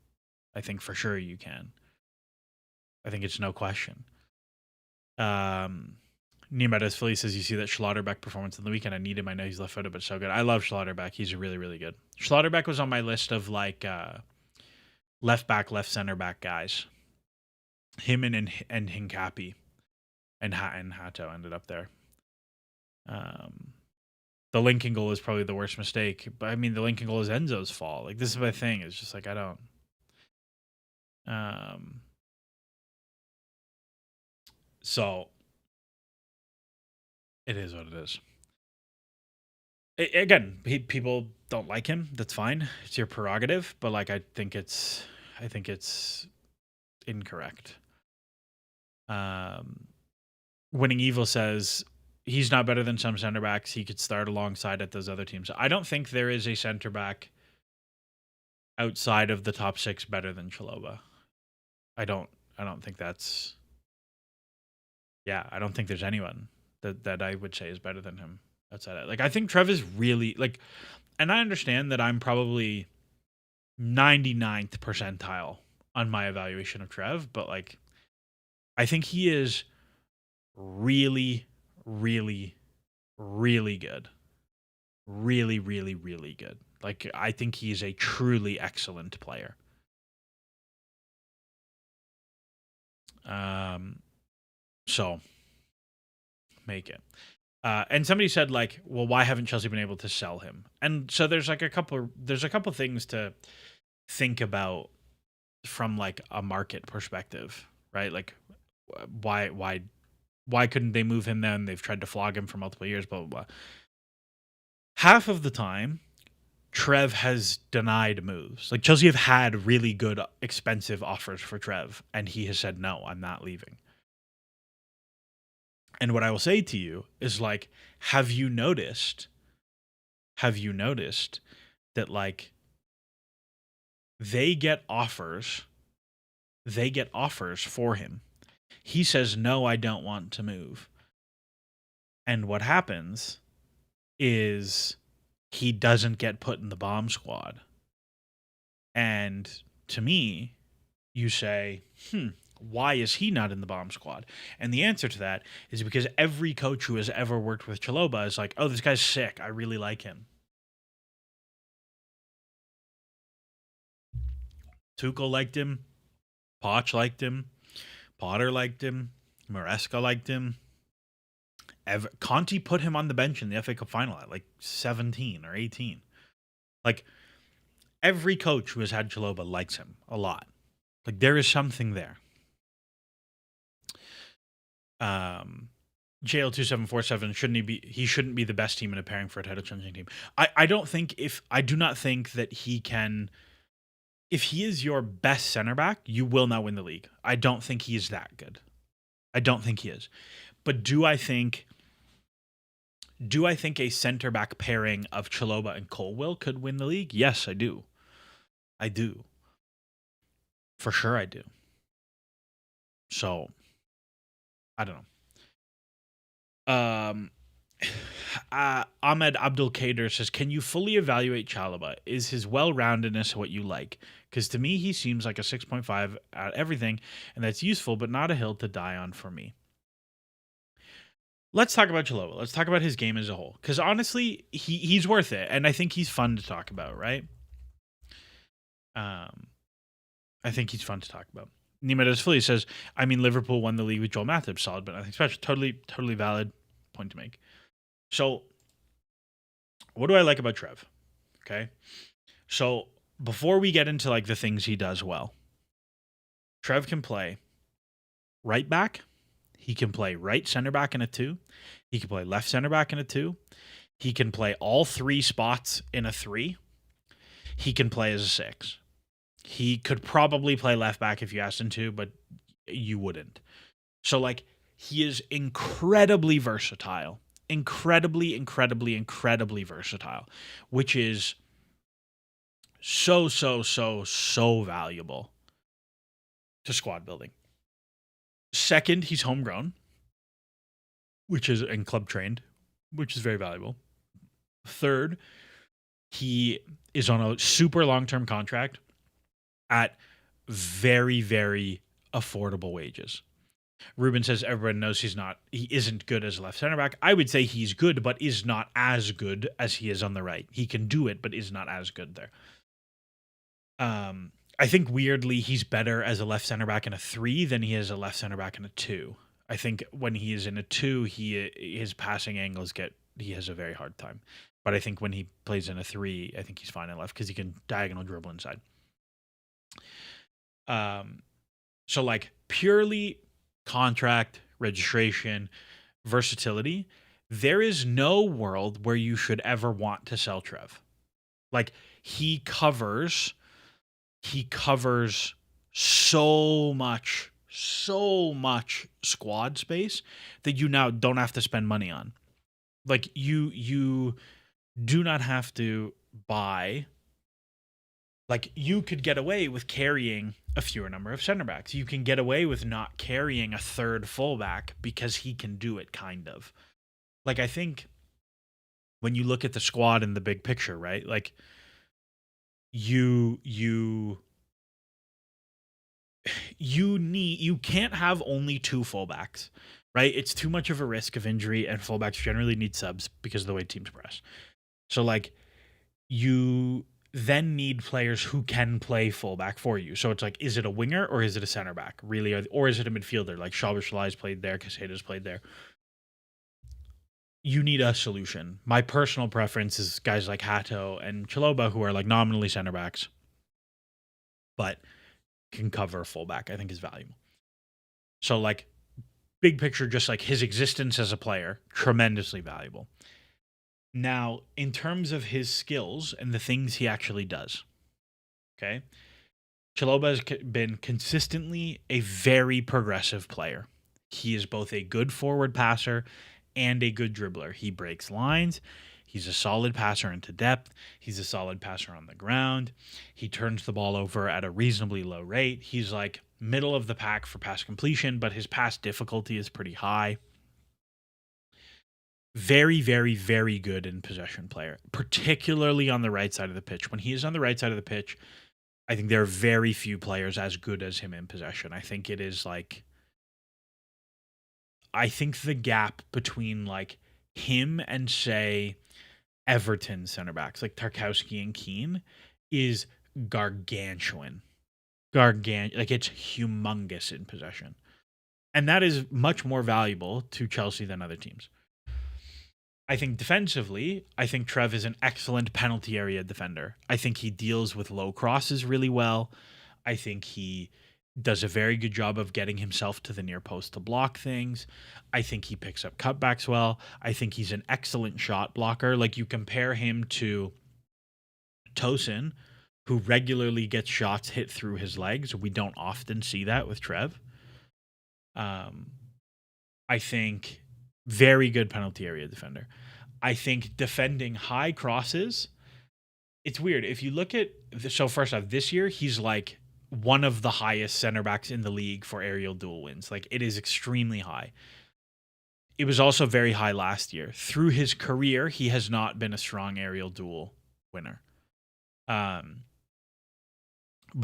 I think for sure you can. I think it's no question. Niemedes Philly says, you see that Schlotterbeck performance on the weekend. I need him. I know he's left footed, but so good. I love Schlotterbeck. He's really, really good. Schlotterbeck was on my list of like left back, left center back guys. Him and Hincapi and Hato ended up there. The Lincoln goal is probably the worst mistake, but I mean the Lincoln goal is Enzo's fault. Like this is my thing. It's just like I don't. So it is what it is. Again, people don't like him. That's fine. It's your prerogative. But like, I think it's incorrect. Winning Evil says he's not better than some center backs. He could start alongside at those other teams. I don't think there is a center back outside of the top 6 better than Chalobah. I don't think that's. Yeah, I don't think there's anyone that I would say is better than him outside of, like, I think Trev is really like, and I understand that I'm probably 99th percentile on my evaluation of Trev, but like, I think he is really, really, really good. Really, really, really good. Like, I think he's a truly excellent player. So make it. And somebody said, like, well, why haven't Chelsea been able to sell him? And so there's a couple things to think about from like a market perspective, right? Like, why couldn't they move him then? They've tried to flog him for multiple years, blah, blah, blah. Half of the time, Trev has denied moves. Like, Chelsea have had really good, expensive offers for Trev, and he has said, no, I'm not leaving. And what I will say to you is, like, have you noticed that, like, they get offers for him. He says, no, I don't want to move. And what happens is he doesn't get put in the bomb squad. And to me, you say, why is he not in the bomb squad? And the answer to that is because every coach who has ever worked with Chalobah is like, oh, this guy's sick. I really like him. Tuchel liked him. Poch liked him. Potter liked him. Maresca liked him. Conte put him on the bench in the FA Cup final at like 17 or 18. Like, every coach who has had Chalobah likes him a lot. Like, there is something there. JL2747 he shouldn't be the best team in a pairing for a title challenging team. I do not think that he can. If he is your best center back, you will not win the league. I don't think he is that good. I don't think he is. But do I think a center back pairing of Chalobah and Colwill could win the league? Yes, I do. I do. For sure I do. So, I don't know. Ahmed Abdul Kader says, can you fully evaluate Chalobah? Is his well-roundedness what you like? Because to me, he seems like a 6.5 at everything, and that's useful, but not a hill to die on for me. Let's talk about Chalobah. Let's talk about his game as a whole. Because honestly, he's worth it, and I think he's fun to talk about, right? I think he's fun to talk about. Niemedes Philly says, I mean, Liverpool won the league with Joel Matip. Solid, but nothing special. Totally valid point to make. So, what do I like about Trev? Okay. So, before we get into like the things he does well, Trev can play right back. He can play right center back in a 2. He can play left center back in a 2. He can play all 3 spots in a 3. He can play as a 6. He could probably play left back if you asked him to, but you wouldn't. So, like, he is incredibly versatile. Incredibly versatile, which is so valuable to squad building. Second, he's homegrown, and club trained, which is very valuable. Third, he is on a super long-term contract at very, very affordable wages. Ruben says everyone knows he isn't good as a left center back. I would say he's good, but is not as good as he is on the right. He can do it, but is not as good there. I think weirdly he's better as a left center back in a 3 than he is a left center back in a 2. I think when he is in a 2, his passing angles he has a very hard time. But I think when he plays in a 3, I think he's fine in left because he can diagonal dribble inside. So like purely contract, registration, versatility, there is no world where you should ever want to sell Trev. Like he covers so much squad space that you now don't have to spend money on. Like you do not have to buy. Like you could get away with carrying a fewer number of center backs. You can get away with not carrying a third fullback because he can do it kind of. Like I think when you look at the squad in the big picture, right? Like you can't have only 2 fullbacks, right? It's too much of a risk of injury, and fullbacks generally need subs because of the way teams press. So like you then need players who can play fullback for you. So it's like, is it a winger or is it a center back? Really, or is it a midfielder? Like Chalobah's played there, Casado's played there. You need a solution. My personal preference is guys like Hato and Chalobah, who are like nominally center backs, but can cover fullback, I think is valuable. So like big picture, just like his existence as a player, tremendously valuable. Now, in terms of his skills and the things he actually does, okay, Chalobah has been consistently a very progressive player. He is both a good forward passer and a good dribbler. He breaks lines. He's a solid passer into depth. He's a solid passer on the ground. He turns the ball over at a reasonably low rate. He's like middle of the pack for pass completion, but his pass difficulty is pretty high. Very, very, very good in possession player, particularly on the right side of the pitch. When he is on the right side of the pitch, I think there are very few players as good as him in possession. I think it is like, I think the gap between like him and say Everton center backs like Tarkowski and Keane is gargantuan. Like it's humongous in possession. And that is much more valuable to Chelsea than other teams. I think defensively, I think Trev is an excellent penalty area defender. I think he deals with low crosses really well. I think he does a very good job of getting himself to the near post to block things. I think he picks up cutbacks well. I think he's an excellent shot blocker. Like you compare him to Tosin, who regularly gets shots hit through his legs. We don't often see that with Trev. I think very good penalty area defender. I think defending high crosses, it's weird. If you look at, so first off, this year, he's like one of the highest center backs in the league for aerial duel wins. Like it is extremely high. It was also very high last year. Through his career, he has not been a strong aerial duel winner. But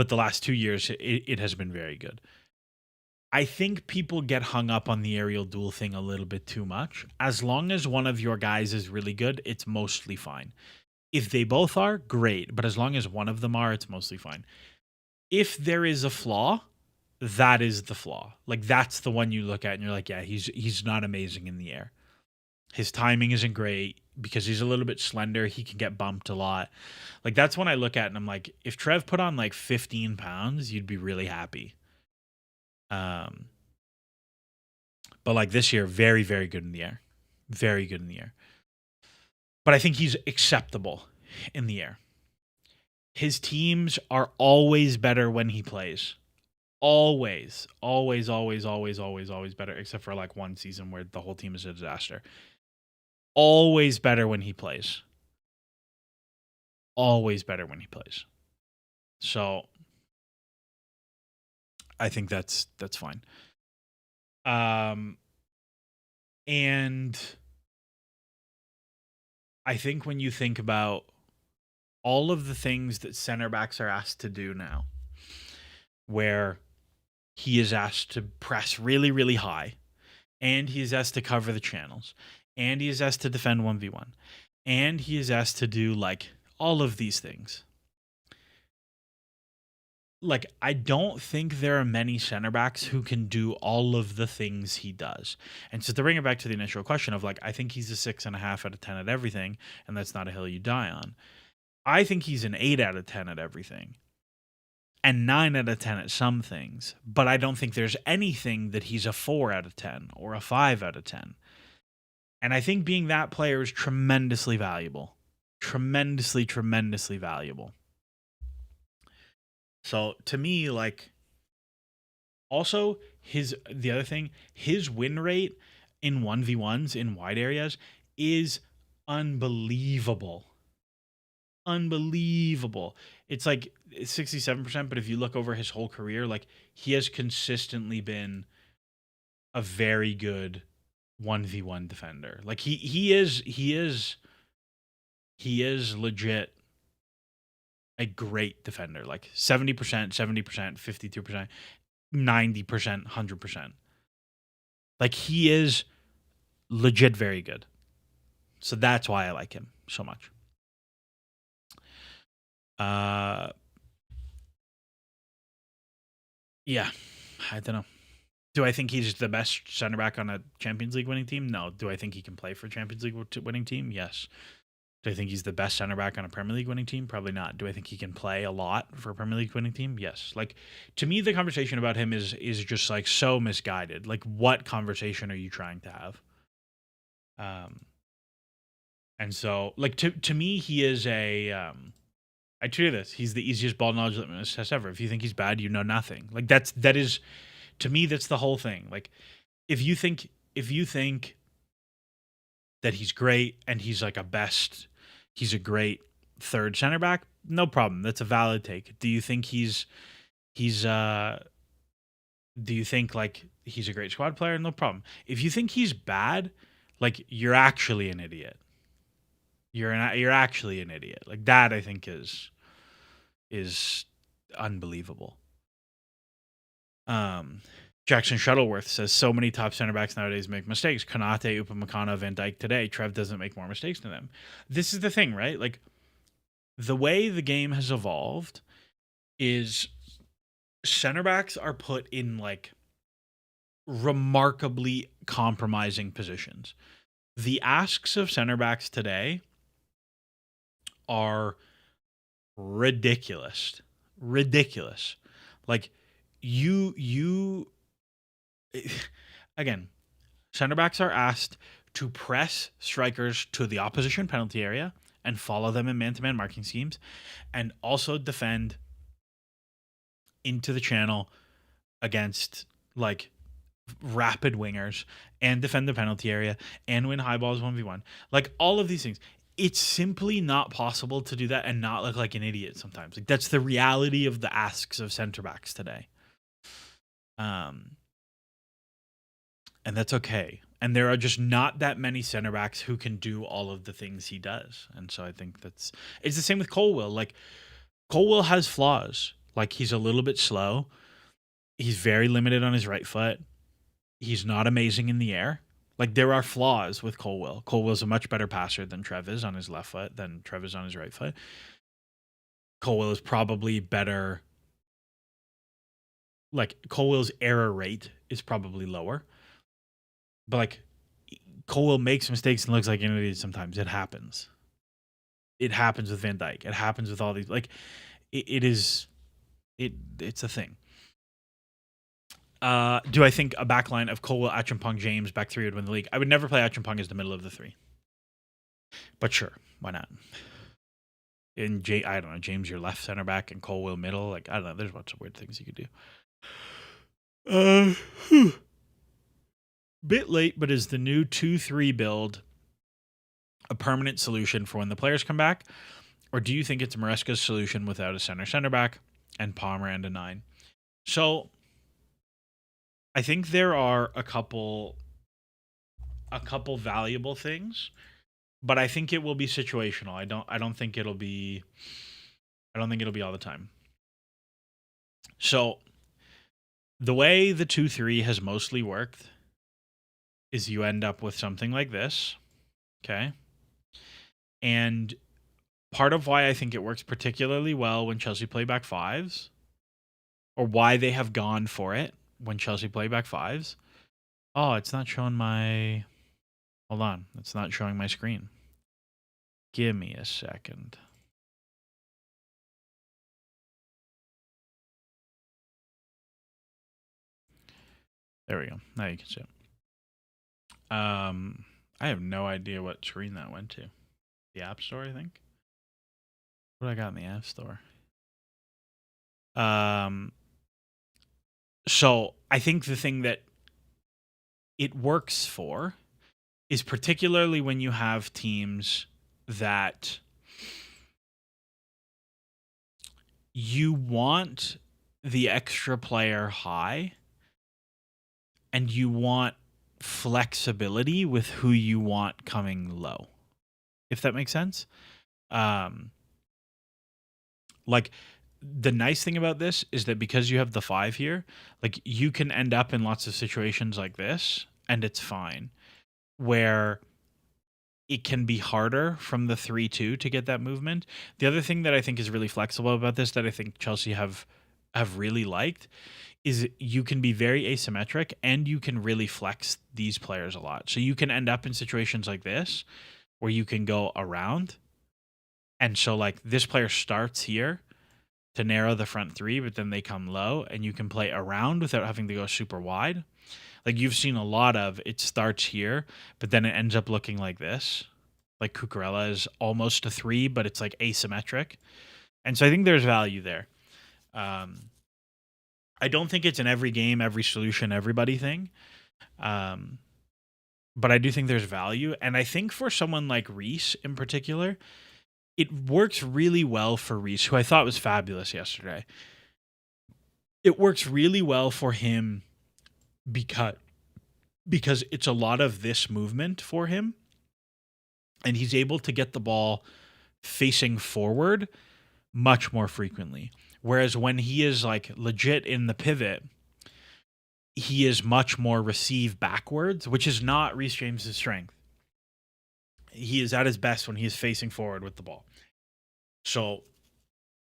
the last 2 years, it has been very good. I think people get hung up on the aerial duel thing a little bit too much. As long as one of your guys is really good, it's mostly fine. If they both are, great. But as long as one of them are, it's mostly fine. If there is a flaw, that is the flaw. Like that's the one you look at and you're like, yeah, he's not amazing in the air. His timing isn't great because he's a little bit slender. He can get bumped a lot. Like that's when I look at it and I'm like, if Trev put on like 15 pounds, you'd be really happy. But like this year, very, very good in the air. Very good in the air. But I think he's acceptable in the air. His teams are always better when he plays. Always better, except for like one season where the whole team is a disaster. Always better when he plays. Always better when he plays. So I think that's fine. And I think when you think about all of the things that center backs are asked to do now, where he is asked to press really, really high, and he is asked to cover the channels, and he is asked to defend 1v1, and he is asked to do like all of these things. Like, I don't think there are many center backs who can do all of the things he does. And so to bring it back to the initial question of like, I think he's a 6.5 out of 10 at everything, and that's not a hill you die on. I think he's an 8 out of 10 at everything and 9 out of 10 at some things, but I don't think there's anything that he's a 4 out of 10 or a 5 out of 10. And I think being that player is tremendously valuable. Tremendously, tremendously valuable. So to me, like, also the other thing, his win rate in 1v1s in wide areas is unbelievable. Unbelievable. It's like 67%, but if you look over his whole career, like, he has consistently been a very good 1v1 defender. Like, he is legit a great defender. Like 70%, 70%, 52%, 90%, 100%. Like, he is legit very good. So that's why I like him so much. Yeah, I don't know. Do I think he's the best center back on a Champions League winning team? No. Do I think he can play for a Champions League winning team? Yes. Do I think he's the best center back on a Premier League winning team? Probably not. Do I think he can play a lot for a Premier League winning team? Yes. Like, to me, the conversation about him is just like so misguided. Like, what conversation are you trying to have? And so, like, to me, he is a I treat this. He's the easiest ball knowledge litmus test ever. If you think he's bad, you know nothing. Like, that is to me, that's the whole thing. Like, if you think that he's great and he's like he's a great third center back, no problem. That's a valid take. Do you think do you think like he's a great squad player? No problem. If you think he's bad, like, you're actually an idiot. You're actually an idiot. Like, that, I think, is unbelievable. Jackson Shuttleworth says so many top center backs nowadays make mistakes. Konate, Upamecano, Van Dijk today. Trev doesn't make more mistakes than them. This is the thing, right? Like, the way the game has evolved is center backs are put in like remarkably compromising positions. The asks of center backs today are ridiculous. Ridiculous. Like, you again, center backs are asked to press strikers to the opposition penalty area and follow them in man-to-man marking schemes, and also defend into the channel against like rapid wingers, and defend the penalty area, and win high balls 1v1. Like, all of these things. It's simply not possible to do that and not look like an idiot sometimes. Like, that's the reality of the asks of center backs today. And that's okay. And there are just not that many center backs who can do all of the things he does. And so I think it's the same with Colwill. Like, Colwill has flaws. Like, he's a little bit slow. He's very limited on his right foot. He's not amazing in the air. Like, there are flaws with Colwill. Colwill's a much better passer than Trev is on his left foot, than Trev is on his right foot. Colwill is probably better. Like, Colwill's error rate is probably lower. But, like, Colwill makes mistakes and looks like an idiot sometimes. It happens. It happens with Van Dijk. It happens with all these. Like, it's a thing. Do I think a backline of Colwill, Achampong, James, back three would win the league? I would never play Achampong as the middle of the three. But sure, why not? I don't know, James your left center back and Colwill middle. Like, I don't know. There's lots of weird things you could do. Bit late, but is the new 2-3 build a permanent solution for when the players come back? Or do you think it's Maresca's solution without a center back and Palmer and a 9? So I think there are a couple valuable things, but I think it will be situational. I don't think it'll be all the time. So The way the 2-3 has mostly worked is you end up with something like this, okay? And part of why I think it works particularly well when Chelsea play back fives, or why they have gone for it when Chelsea play back fives. Oh, it's not showing my... Hold on. It's not showing my screen. Give me a second. There we go. Now you can see it. I have no idea what screen that went to. The App Store, I think. What do I got in the App Store? So I think the thing that it works for is particularly when you have teams that you want the extra player high and you want flexibility with who you want coming low, if that makes sense. Like, the nice thing about this is that because you have the 5 here, like, you can end up in lots of situations like this and it's fine, where it can be harder from the 3-2 to get that movement. The other thing that I think is really flexible about this, that I think Chelsea have really liked, is you can be very asymmetric and you can really flex these players a lot. So you can end up in situations like this where you can go around. And so, like, this player starts here to narrow the front three, but then they come low and you can play around without having to go super wide. Like, you've seen a lot of, it starts here, but then it ends up looking like this. Like, Cucurella is almost a 3, but it's like asymmetric. And so I think there's value there. I don't think it's an every game, every solution, everybody thing. But I do think there's value. And I think for someone like Reece in particular, it works really well for Reece, who I thought was fabulous yesterday. It works really well for him because it's a lot of this movement for him. And he's able to get the ball facing forward much more frequently. Whereas when he is like legit in the pivot, he is much more receive backwards, which is not Reece James's strength. He is at his best when he is facing forward with the ball. So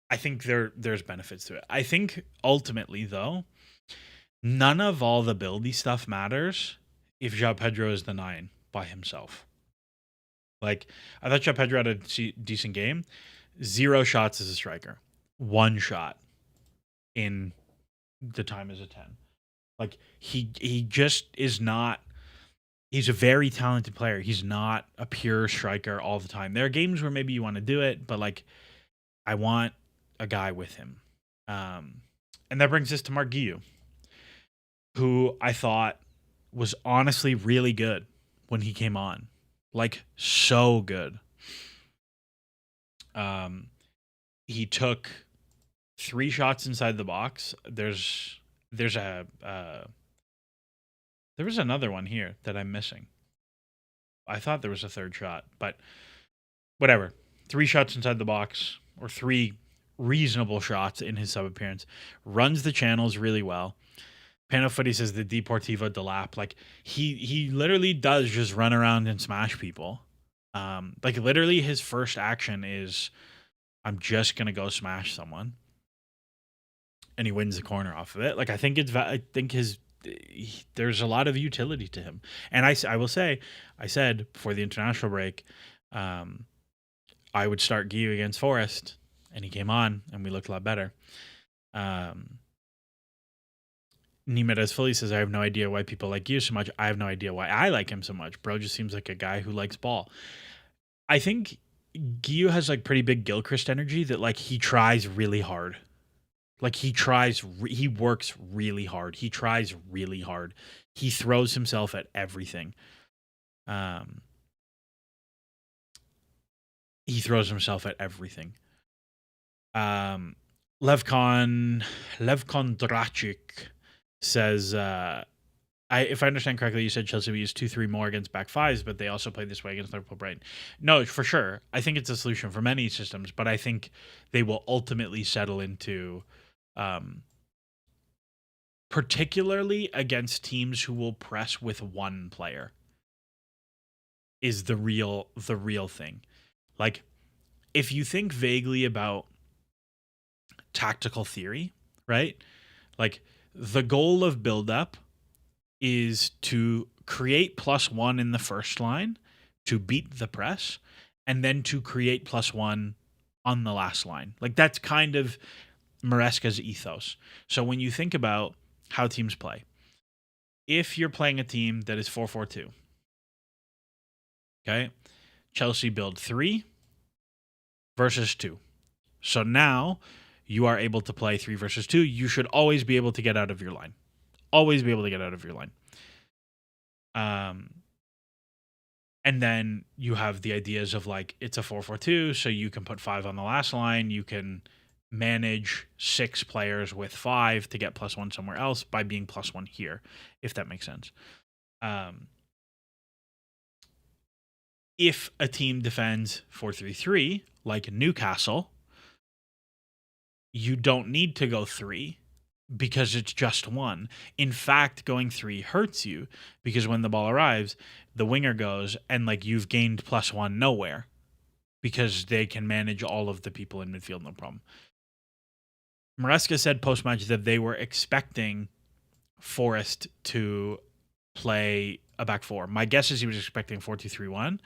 I think there's benefits to it. I think ultimately, though, none of all the buildy stuff matters if João Pedro is the 9 by himself. Like, I thought João Pedro had a decent game. 0 shots as a striker. 1 shot in the time as a 10. Like, he just is not... He's a very talented player. He's not a pure striker all the time. There are games where maybe you want to do it, but, like, I want a guy with him. And that brings us to Marc Guiu, who I thought was honestly really good when he came on. Like, so good. He took 3 shots inside the box. There was another one here that I'm missing. I thought there was a 3rd shot, but whatever. 3 shots inside the box, or 3 reasonable shots in his sub appearance. Runs the channels really well. Panafooti says the Deportivo de Lap. Like, he literally does just run around and smash people. Like, literally his first action is, I'm just gonna go smash someone, and he wins the corner off of it. Like, I think there's a lot of utility to him. And I will say, I said before the international break, I would start Guiu against Forest, and he came on, and we looked a lot better. Nimedes Fully says, I have no idea why people like Guiu so much. I have no idea why I like him so much. Bro just seems like a guy who likes ball. I think Guiu has, like, pretty big Gilchrist energy, that, like, he tries really hard. Like, he works really hard. He tries really hard. He throws himself at everything. He throws himself at everything. Levkon Dracic says, if I understand correctly, you said Chelsea will use 2-3 more against back fives, but they also played this way against Liverpool Brighton. No, for sure. I think it's a solution for many systems, but I think they will ultimately settle into particularly against teams who will press with one player, is the real thing. Like, if you think vaguely about tactical theory, right? Like, the goal of buildup is to create +1 in the first line to beat the press, and then to create +1 on the last line. Like, that's kind of Maresca's ethos. So when you think about how teams play, if you're playing a team that is 4-4-2, okay, Chelsea build 3 versus 2. So now you are able to play 3 versus 2. You should always be able to get out of your line. Always be able to get out of your line. And then you have the ideas of like, it's a 4-4-2, so you can put 5 on the last line. You can manage 6 players with 5 to get +1 somewhere else by being +1 here, if that makes sense. If a team defends 4-3-3, like Newcastle, you don't need to go 3 because it's just 1. In fact, going 3 hurts you because when the ball arrives, the winger goes and like you've gained +1 nowhere because they can manage all of the people in midfield, no problem. Maresca said post-match that they were expecting Forest to play a back 4. My guess is he was expecting 4-2-3-1,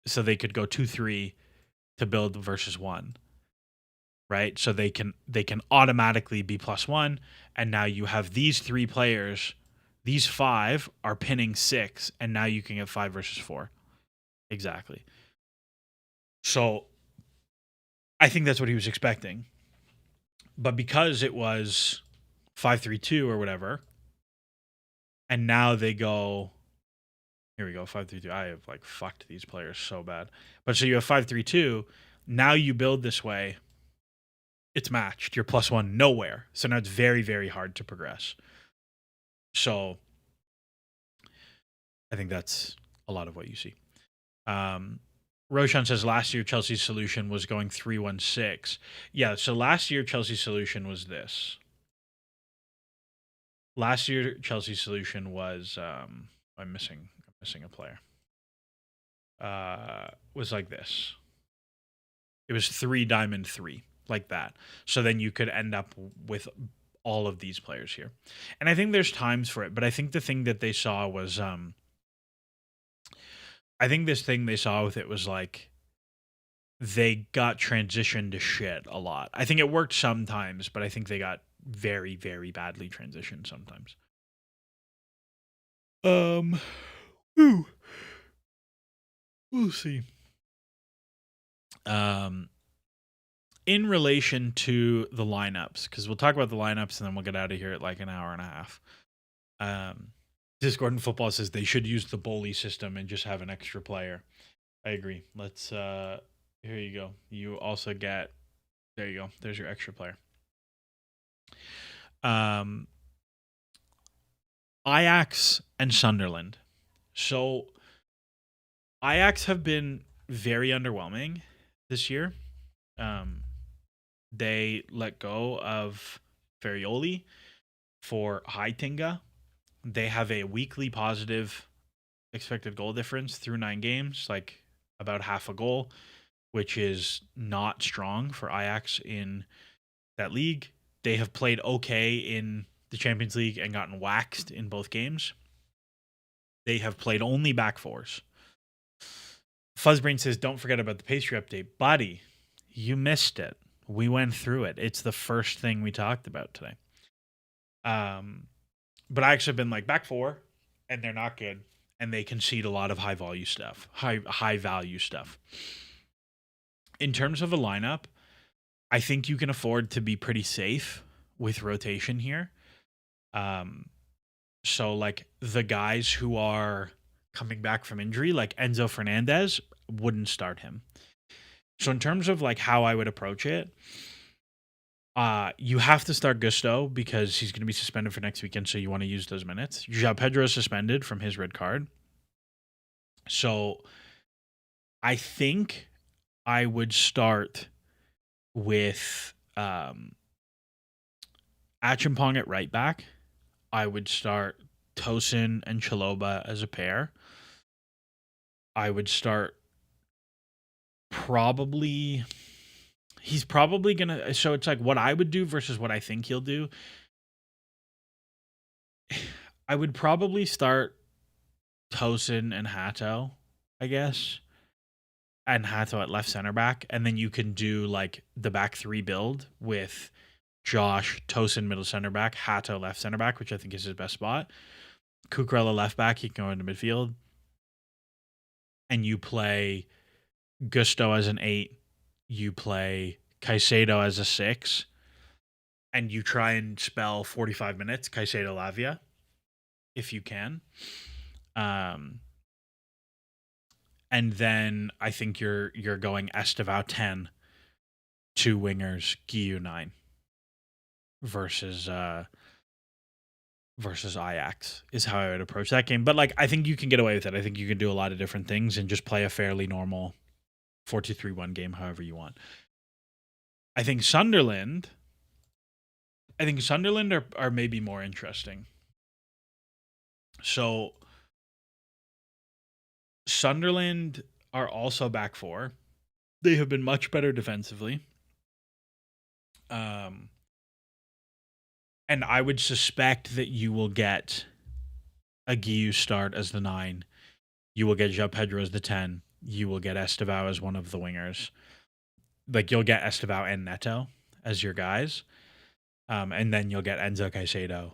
so they could go 2-3 to build versus 1. Right? So they can automatically be +1, and now you have these 3 players. These 5 are pinning 6, and now you can get 5 versus 4. Exactly. So I think that's what he was expecting. But because it was 5-3-2 or whatever, and now they go, here we go, 5-3-2. I have like fucked these players so bad. But so you have 5-3-2. Now you build this way. It's matched. You're +1 nowhere. So now it's very, very hard to progress. So I think that's a lot of what you see. Roshan says last year Chelsea's solution was going 3-1-6. Yeah, so last year Chelsea's solution was this. Last year Chelsea's solution was I'm missing a player. Was like this. It was 3 diamond 3, like that. So then you could end up with all of these players here. And I think there's times for it, but I think the thing that they saw was I think this thing they saw with it was like they got transitioned to shit a lot. I think it worked sometimes, but I think they got very, very badly transitioned sometimes. We'll see. In relation to the lineups, because we'll talk about the lineups and then we'll get out of here at like an hour and a half. Discord and Football says they should use the bully system and just have an extra player. I agree. Let's here you go. You also get, there you go. There's your extra player. Ajax and Sunderland. So Ajax have been very underwhelming this year. They let go of Farioli for Heitinga. They have a weekly positive expected goal difference through 9 games, like about half a goal, which is not strong for Ajax in that league. They have played okay in the Champions League and gotten waxed in both games. They have played only back 4s. Fuzzbrain says, don't forget about the pastry update. Buddy, you missed it. We went through it. It's the first thing we talked about today. But I actually have been like back 4, and they're not good, and they concede a lot of high value stuff. In terms of a lineup, I think you can afford to be pretty safe with rotation here. So like the guys who are coming back from injury, like Enzo Fernandez, wouldn't start him. So in terms of like how I would approach it, you have to start Gusto because he's going to be suspended for next weekend, so you want to use those minutes. João Pedro is suspended from his red card. So I think I would start with Achimpong at right back. I would start Tosin and Chalobah as a pair. I would start probably. He's probably gonna. So it's like what I would do versus what I think he'll do. I would probably start Tosin and Hato, I guess, and Hato at left center back, and then you can do like the back three build with Josh, Tosin middle center back, Hato left center back, which I think is his best spot. Cucurella left back, he can go into midfield, and you play Gusto as an 8, you play Caicedo as a 6, and you try and spell 45 minutes Caicedo Lavia if you can. And then I think you're going Estevao 10, 2 wingers, Guiu 9 versus Ajax is how I would approach that game. But like I think you can get away with it. I think you can do a lot of different things and just play a fairly normal 4-2-3-1 game however you want. I think Sunderland are maybe more interesting. So Sunderland are also back four. They have been much better defensively. And I would suspect that you will get a Guiu start as the 9. You will get João Pedro as the 10. You will get Estevao as one of the wingers. Like you'll get Estevao and Neto as your guys. And then you'll get Enzo Caicedo.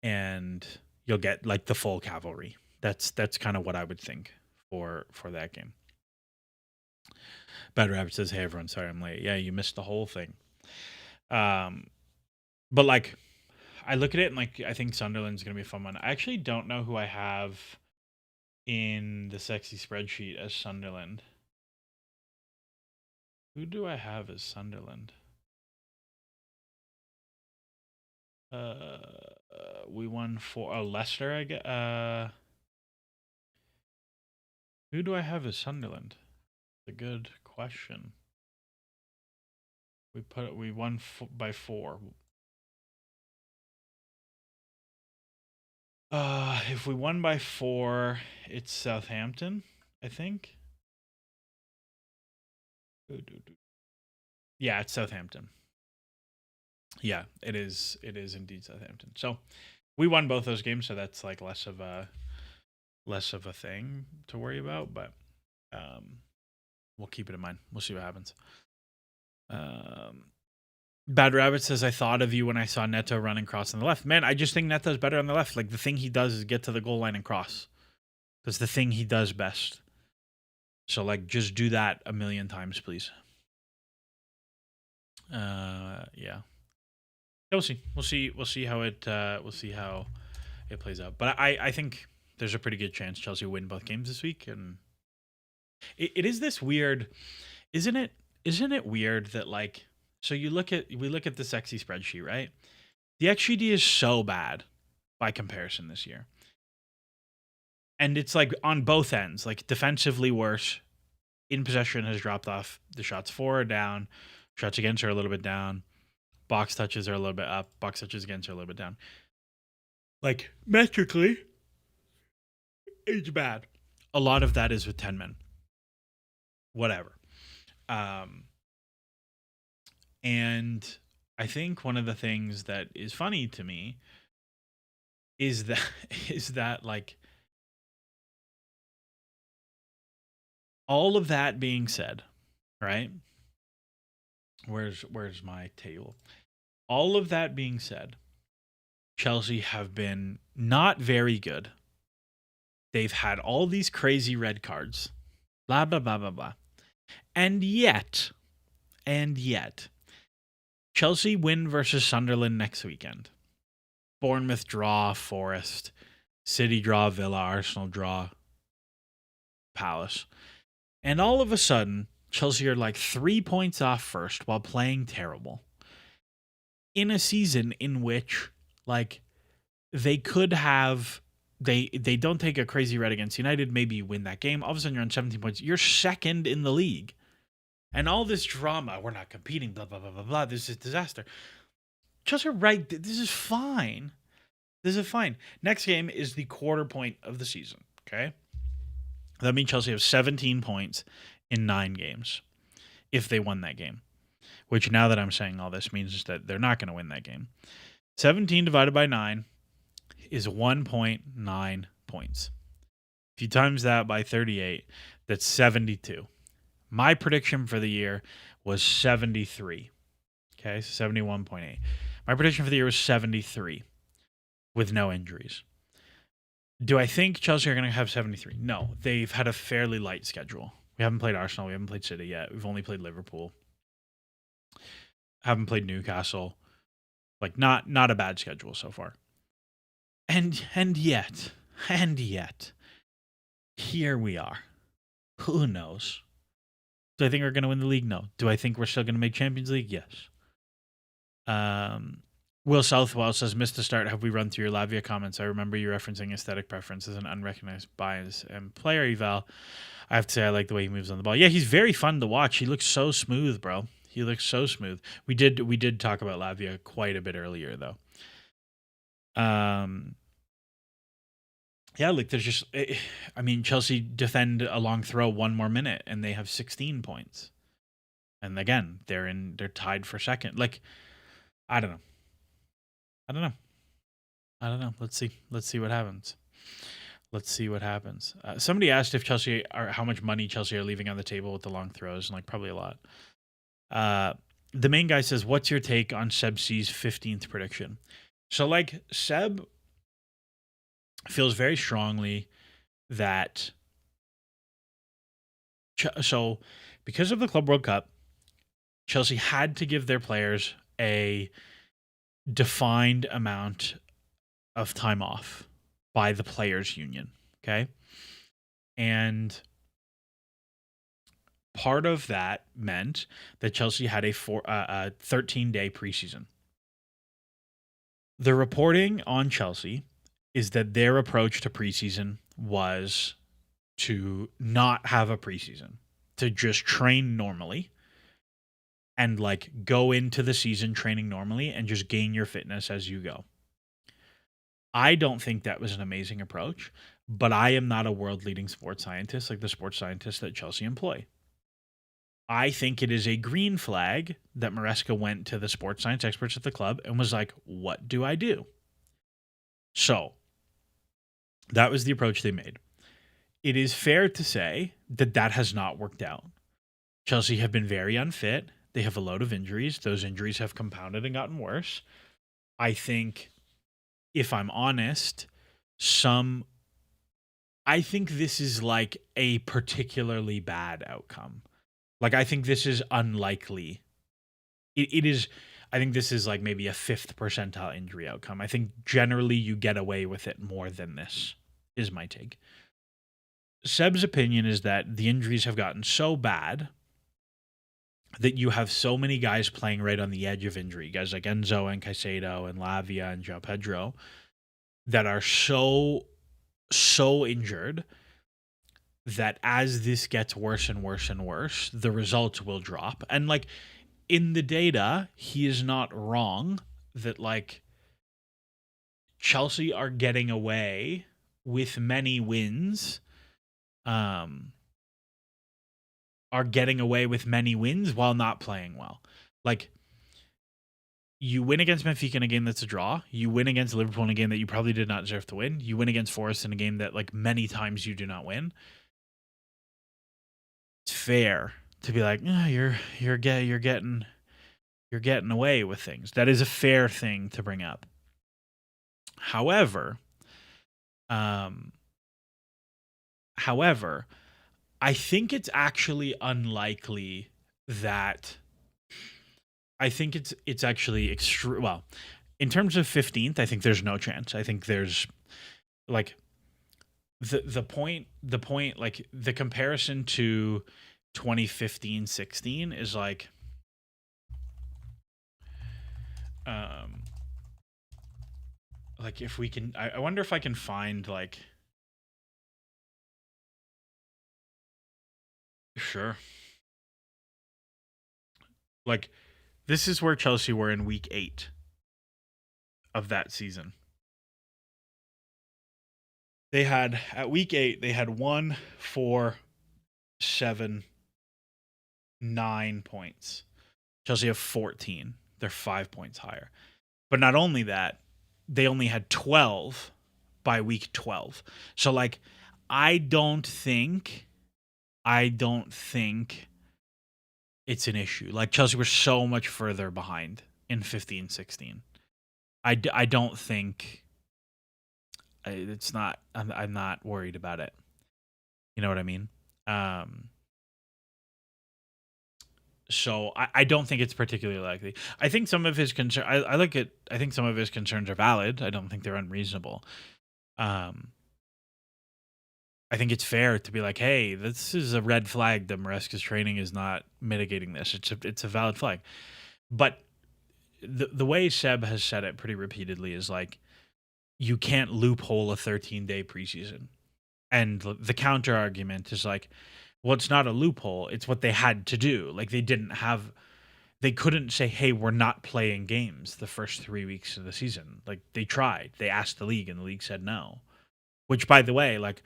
And you'll get like the full cavalry. That's kind of what I would think for that game. Bad Rabbit says, "Hey everyone, sorry I'm late." Yeah, you missed the whole thing. But like I look at it and like I think Sunderland's gonna be a fun one. I actually don't know who I have in the sexy spreadsheet as Sunderland. Who do I have as Sunderland? We won 4. Leicester, I guess. Who do I have as Sunderland? A good question. We won by 4. If we won by 4, it's Southampton, I think. Yeah, it's Southampton. Yeah, it is indeed Southampton. So we won both those games, so that's like less of a thing to worry about, but we'll keep it in mind. We'll see what happens. Bad Rabbit says, "I thought of you when I saw Neto running cross on the left." Man, I just think Neto's better on the left. Like the thing he does is get to the goal line and cross. That's the thing he does best. So like just do that a million times, please. Yeah. We'll see. We'll see how it plays out. But I think there's a pretty good chance Chelsea win both games this week, and it is this weird, isn't it? Isn't it weird that like so we look at the sexy spreadsheet, right? The XGD is so bad by comparison this year. And it's like on both ends, like defensively worse. In possession has dropped off. The shots for are down. Shots against are a little bit down. Box touches are a little bit up. Box touches against are a little bit down. Like metrically, it's bad. A lot of that is with 10 men. Whatever. And I think one of the things that is funny to me is that like all of that being said, right? Where's my table? All of that being said, Chelsea have been not very good. They've had all these crazy red cards. Blah, blah, blah, blah, blah. And yet, Chelsea win versus Sunderland next weekend. Bournemouth draw, Forest. City draw, Villa. Arsenal draw, Palace. And all of a sudden, Chelsea are like 3 points off first while playing terrible. In a season in which, like, they could have... They don't take a crazy red against United, maybe you win that game. All of a sudden, you're on 17 points. You're second in the league. And all this drama, we're not competing, blah, blah, blah, blah, blah. This is disaster. Chelsea are right. This is fine. This is fine. Next game is the quarter point of the season. Okay. That means Chelsea have 17 points in 9 games if they won that game, which now that I'm saying all this means that they're not going to win that game. 17 divided by 9 is 1.9 points. If you times that by 38, that's 72. My prediction for the year was 73. Okay, so 71.8. My prediction for the year was 73 with no injuries. Do I think Chelsea are going to have 73? No. They've had a fairly light schedule. We haven't played Arsenal. We haven't played City yet. We've only played Liverpool. Haven't played Newcastle. Like, not a bad schedule so far. And yet, here we are. Who knows? Do I think we're going to win the league? No. Do I think we're still going to make Champions League? Yes. Will Southwell says, missed the start. Have we run through your Lavia comments? I remember you referencing aesthetic preference as an unrecognized bias and player eval. I have to say I like the way he moves on the ball. Yeah, he's very fun to watch. He looks so smooth, bro. He looks so smooth. We did talk about Lavia quite a bit earlier, though. Yeah, like there's just, I mean, Chelsea defend a long throw 1 more minute and they have 16 points. And again, they're tied for second. Like, I don't know. Let's see what happens. Somebody asked if Chelsea are how much money Chelsea are leaving on the table with the long throws, and like probably a lot. The main guy says, "What's your take on Seb C's 15th prediction?" So like Seb feels very strongly that so because of the Club World Cup, Chelsea had to give their players a defined amount of time off by the players union, okay? And part of that meant that Chelsea had a 13-day preseason. The reporting on Chelsea is that their approach to preseason was to not have a preseason, to just train normally and like go into the season training normally and just gain your fitness as you go. I don't think that was an amazing approach, but I am not a world-leading sports scientist like the sports scientists that Chelsea employ. I think it is a green flag that Maresca went to the sports science experts at the club and was like, what do I do? So that was the approach they made. It is fair to say that that has not worked out. Chelsea have been very unfit. They have a load of injuries. Those injuries have compounded and gotten worse. I think, if I'm honest, I think this is like a particularly bad outcome. Like, I think this is unlikely. It is, I think this is like maybe a 5th percentile injury outcome. I think generally you get away with it more than this, is my take. Seb's opinion is that the injuries have gotten so bad that you have so many guys playing right on the edge of injury, guys like Enzo and Caicedo and Lavia and João Pedro, that are so injured that as this gets worse and worse and worse, the results will drop. And like in the data, he is not wrong that like Chelsea are getting away with many wins. Are getting away with many wins while not playing well. Like, you win against Benfica in a game that's a draw. You win against Liverpool in a game that you probably did not deserve to win. You win against Forest in a game that, like, many times you do not win. It's fair to be like, oh, you're getting away with things. That is a fair thing to bring up. However, I think it's actually unlikely that. I think it's actually extreme. Well, in terms of 15th, I think there's no chance. I think there's like the point like the comparison to 2015-16 is like if we can I wonder if I can find like sure. Like this is where Chelsea were in week 8 of that season. They had at week 8, they had 1, 4, 7, 9 points. Chelsea have 14. They're 5 points higher. But not only that, they only had 12 by week 12. So like I don't think it's an issue. Like Chelsea were so much further behind in 15, 16. I don't think it's not. I'm not worried about it. You know what I mean? So I don't think it's particularly likely. I think some of his concern. I think some of his concerns are valid. I don't think they're unreasonable. I think it's fair to be like, hey, this is a red flag that Maresca's training is not mitigating this. It's a valid flag. But the way Seb has said it pretty repeatedly is like, you can't loophole a 13-day preseason. And the counter argument is like, well, it's not a loophole. It's what they had to do. Like they couldn't say, hey, we're not playing games the first 3 weeks of the season. Like they tried. They asked the league and the league said no. Which, by the way, like,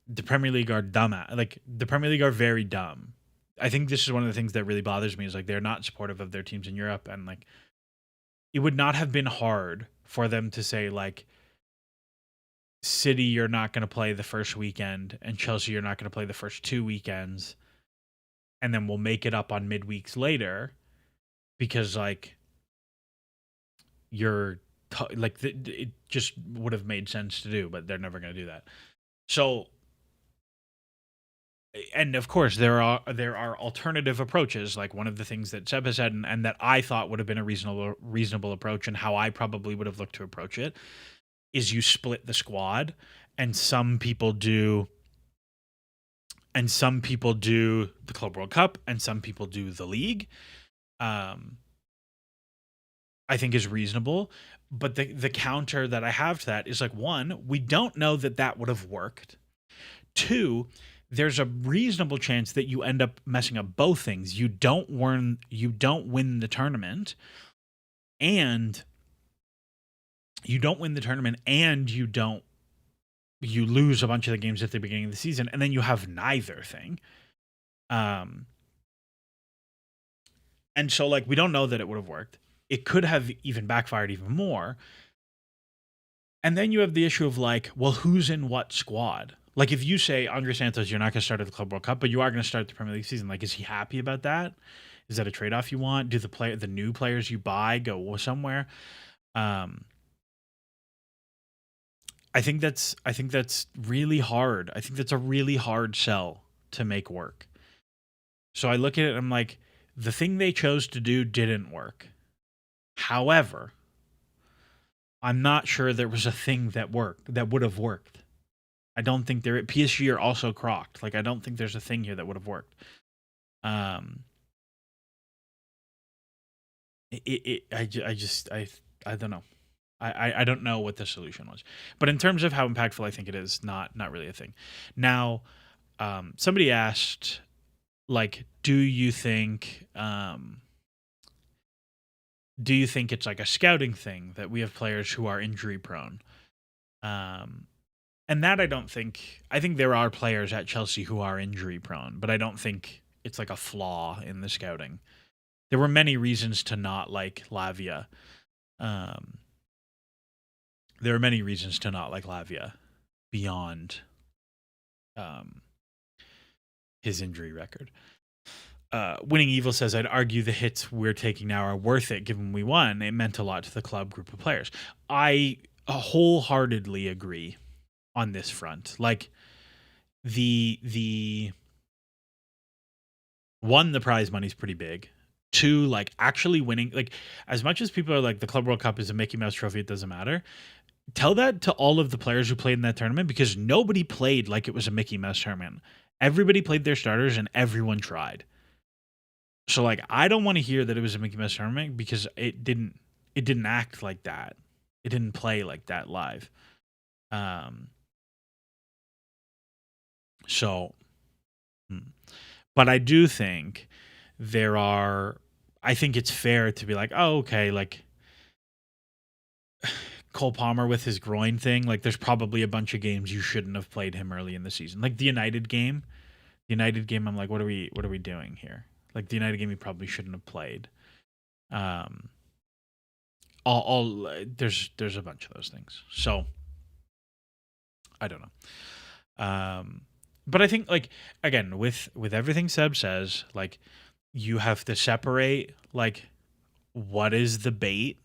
the Premier League are dumb the Premier League are very dumb. I think this is one of the things that really bothers me is like they're not supportive of their teams in Europe, and like it would not have been hard for them to say like City, you're not going to play the first weekend, and Chelsea, you're not going to play the first 2 weekends, and then we'll make it up on midweeks later because like it just would have made sense to do, but they're never going to do that. So. And of course, there are alternative approaches. Like one of the things that Seb has said, and that I thought would have been a reasonable approach, and how I probably would have looked to approach it, is you split the squad, and some people do the Club World Cup, and some people do the league. I think is reasonable, but the counter that I have to that is like, one, we don't know that would have worked. Two, there's a reasonable chance that you end up messing up both things. You don't win the tournament, and you lose a bunch of the games at the beginning of the season, and then you have neither thing. And so like we don't know that it would have worked. It could have even backfired even more. And then you have the issue of like, well, who's in what squad? Like if you say Andre Santos, you're not going to start at the Club World Cup, but you are going to start the Premier League season. Like, is he happy about that? Is that a trade-off you want? Do the new players you buy go somewhere? I think that's really hard. I think that's a really hard sell to make work. So I look at it and I'm like, the thing they chose to do didn't work. However, I'm not sure there was a thing that would have worked. I don't think PSG are also crocked. Like I don't think there's a thing here that would have worked. I don't know. I don't know what the solution was. But in terms of how impactful I think it is, not really a thing. Now, somebody asked, like, do you think it's like a scouting thing that we have players who are injury prone? And that I don't think. I think there are players at Chelsea who are injury prone, but I don't think it's like a flaw in the scouting. There were many reasons to not like Lavia. There are many reasons to not like Lavia beyond his injury record. Winning Evil says, I'd argue the hits we're taking now are worth it given we won. It meant a lot to the club group of players. I wholeheartedly agree on this front. Like the one, the prize money's pretty big. Two, like actually winning, like as much as people are like the Club World Cup is a Mickey Mouse trophy, it doesn't matter. Tell that to all of the players who played in that tournament, because nobody played like it was a Mickey Mouse tournament. Everybody played their starters and everyone tried. So like I don't want to hear that it was a Mickey Mouse tournament, because it didn't act like that. It didn't play like that live. But I do think I think it's fair to be like, oh, okay, like Cole Palmer with his groin thing, like there's probably a bunch of games you shouldn't have played him early in the season. Like the United game, I'm like, what are we doing here? Like the United game, he probably shouldn't have played. All there's a bunch of those things. So I don't know. But I think, like, again, with everything Seb says, like, you have to separate, like, what is the bait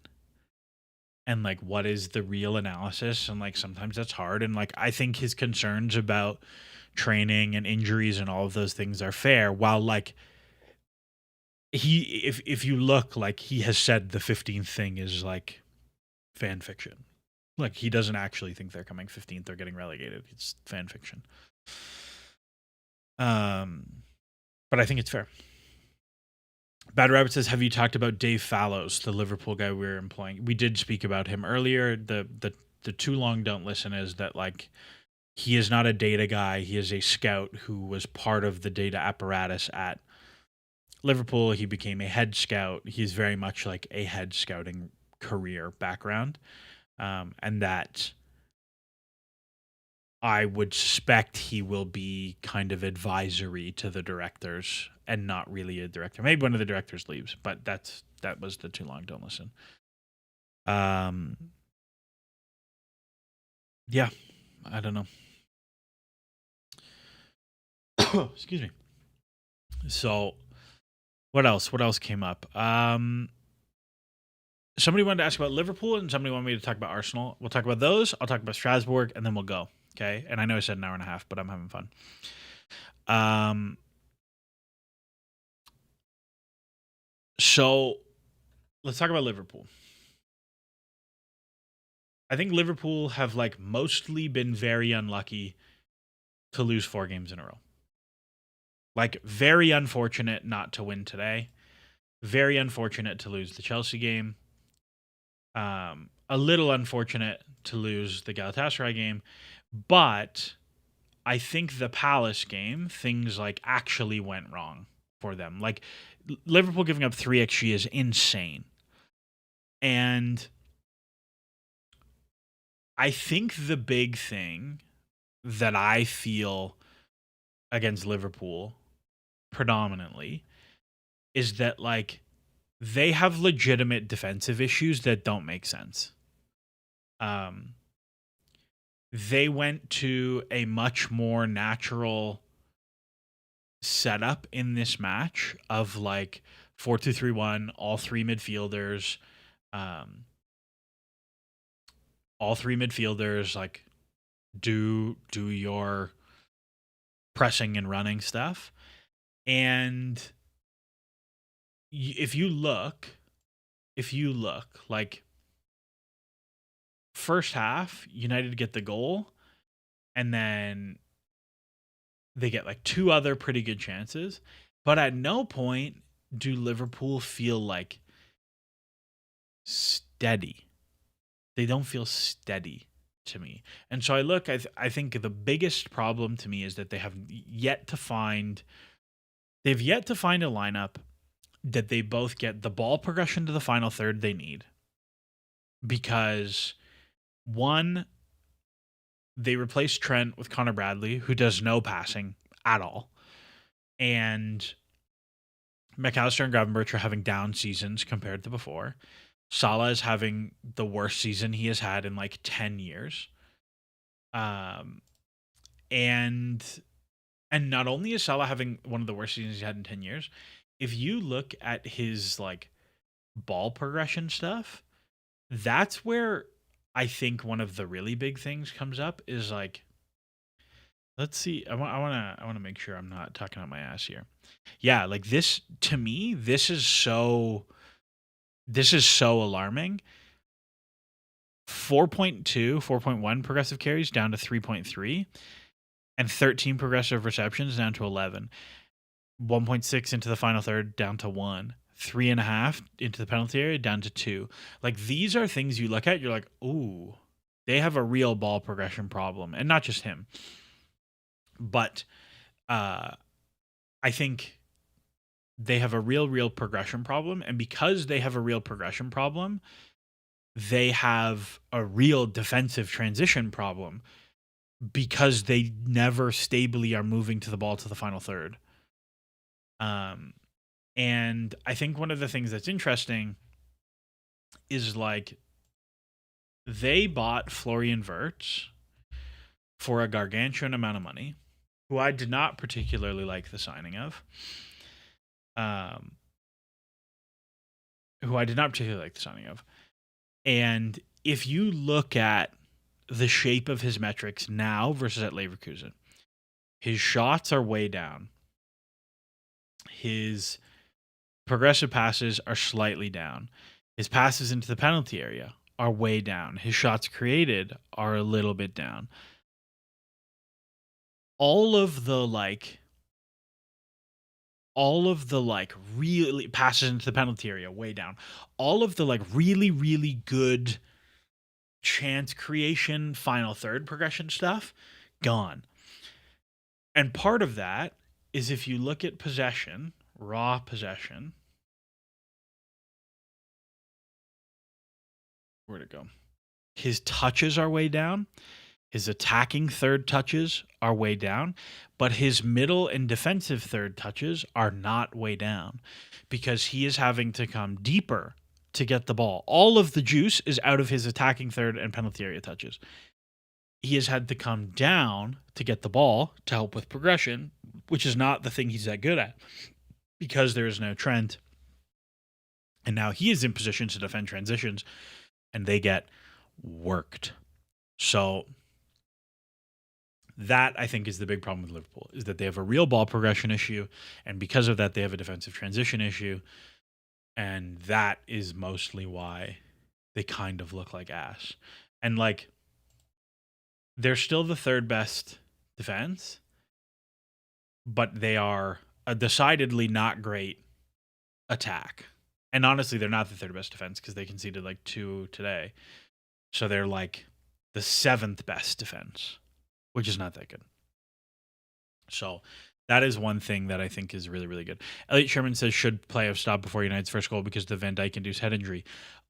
and, like, what is the real analysis. And, like, sometimes that's hard. And, like, I think his concerns about training and injuries and all of those things are fair. While, like, if you look, like, he has said the 15th thing is, like, fan fiction. Like, he doesn't actually think they're coming 15th or getting relegated. It's fan fiction. But I think it's fair. Bad Rabbit says, have you talked about Dave Fallows, the Liverpool guy we were employing? We did speak about him earlier. The too long don't listen is that, like, he is not a data guy. He is a scout who was part of the data apparatus at Liverpool. He became a head scout. He's very much like a head scouting career background. And that I would suspect he will be kind of advisory to the directors and not really a director. Maybe one of the directors leaves, but that was the too long don't listen. Yeah, I don't know. Excuse me. So what else came up? Somebody wanted to ask about Liverpool and somebody wanted me to talk about Arsenal. We'll talk about those. I'll talk about Strasbourg and then we'll go. Okay. And I know I said an hour and a half, but I'm having fun. So let's talk about Liverpool. I think Liverpool have, like, mostly been very unlucky to lose 4 games in a row. Like, very unfortunate not to win today. Very unfortunate to lose the Chelsea game. A little unfortunate to lose the Galatasaray game. But I think the Palace game, things, like, actually went wrong for them. Like, Liverpool giving up 3 XG is insane. And I think the big thing that I feel against Liverpool predominantly is that, like, they have legitimate defensive issues that don't make sense. They went to a much more natural setup in this match of, like, 4-2-3-1, all three midfielders, like, do your pressing and running stuff. And if you look, like, first half, United get the goal, and then they get, like, 2 other pretty good chances. But at no point do Liverpool feel, like, steady. They don't feel steady to me. And so I look, I think the biggest problem to me is that they've yet to find a lineup that they both get the ball progression to the final third they need. Because, one, they replaced Trent with Connor Bradley, who does no passing at all. And McAllister and Gravenberch are having down seasons compared to before. Salah is having the worst season he has had in, like, 10 years. And not only is Salah having one of the worst seasons he's had in 10 years, if you look at his, like, ball progression stuff, that's where I think one of the really big things comes up is, like, let's see. I want to make sure I'm not talking out my ass here. Yeah, like, this, to me, this is so alarming. 4.1 progressive carries down to 3.3, and 13 progressive receptions down to 11. 1.6 into the final third down to 1. 3.5 into the penalty area down to 2. Like, these are things you look at, you're like, ooh, they have a real ball progression problem. And not just him. But I think they have a real progression problem. And because they have a real progression problem, they have a real defensive transition problem because they never stably are moving to the ball to the final third. And I think one of the things that's interesting is like they bought Florian Wirtz for a gargantuan amount of money, who I did not particularly like the signing of. Who I did not particularly like the signing of. And if you look at the shape of his metrics now versus at Leverkusen, his shots are way down. His progressive passes are slightly down. His passes into the penalty area are way down. His shots created are a little bit down. All of the really passes into the penalty area way down. All of the really, really good chance creation, final third progression stuff, gone. And part of that is if you look at possession, raw possession. Where'd it go? His touches are way down. His attacking third touches are way down, but his middle and defensive third touches are not way down because he is having to come deeper to get the ball. All of the juice is out of his attacking third and penalty area touches. He has had to come down to get the ball to help with progression, which is not the thing he's that good at because there is no Trent. And now he is in position to defend transitions and they get worked. So that, I think, is the big problem with Liverpool, is that they have a real ball progression issue, and because of that, they have a defensive transition issue, and that is mostly why they kind of look like ass. And, they're still the third best defense, but they are a decidedly not great attack. And honestly, they're not the third best defense because they conceded, 2 today. So they're, the 7th best defense, which is not that good. So that is one thing that I think is really, really good. Elliot Sherman says, should play have stopped before United's first goal because of the Van Dijk-induced head injury?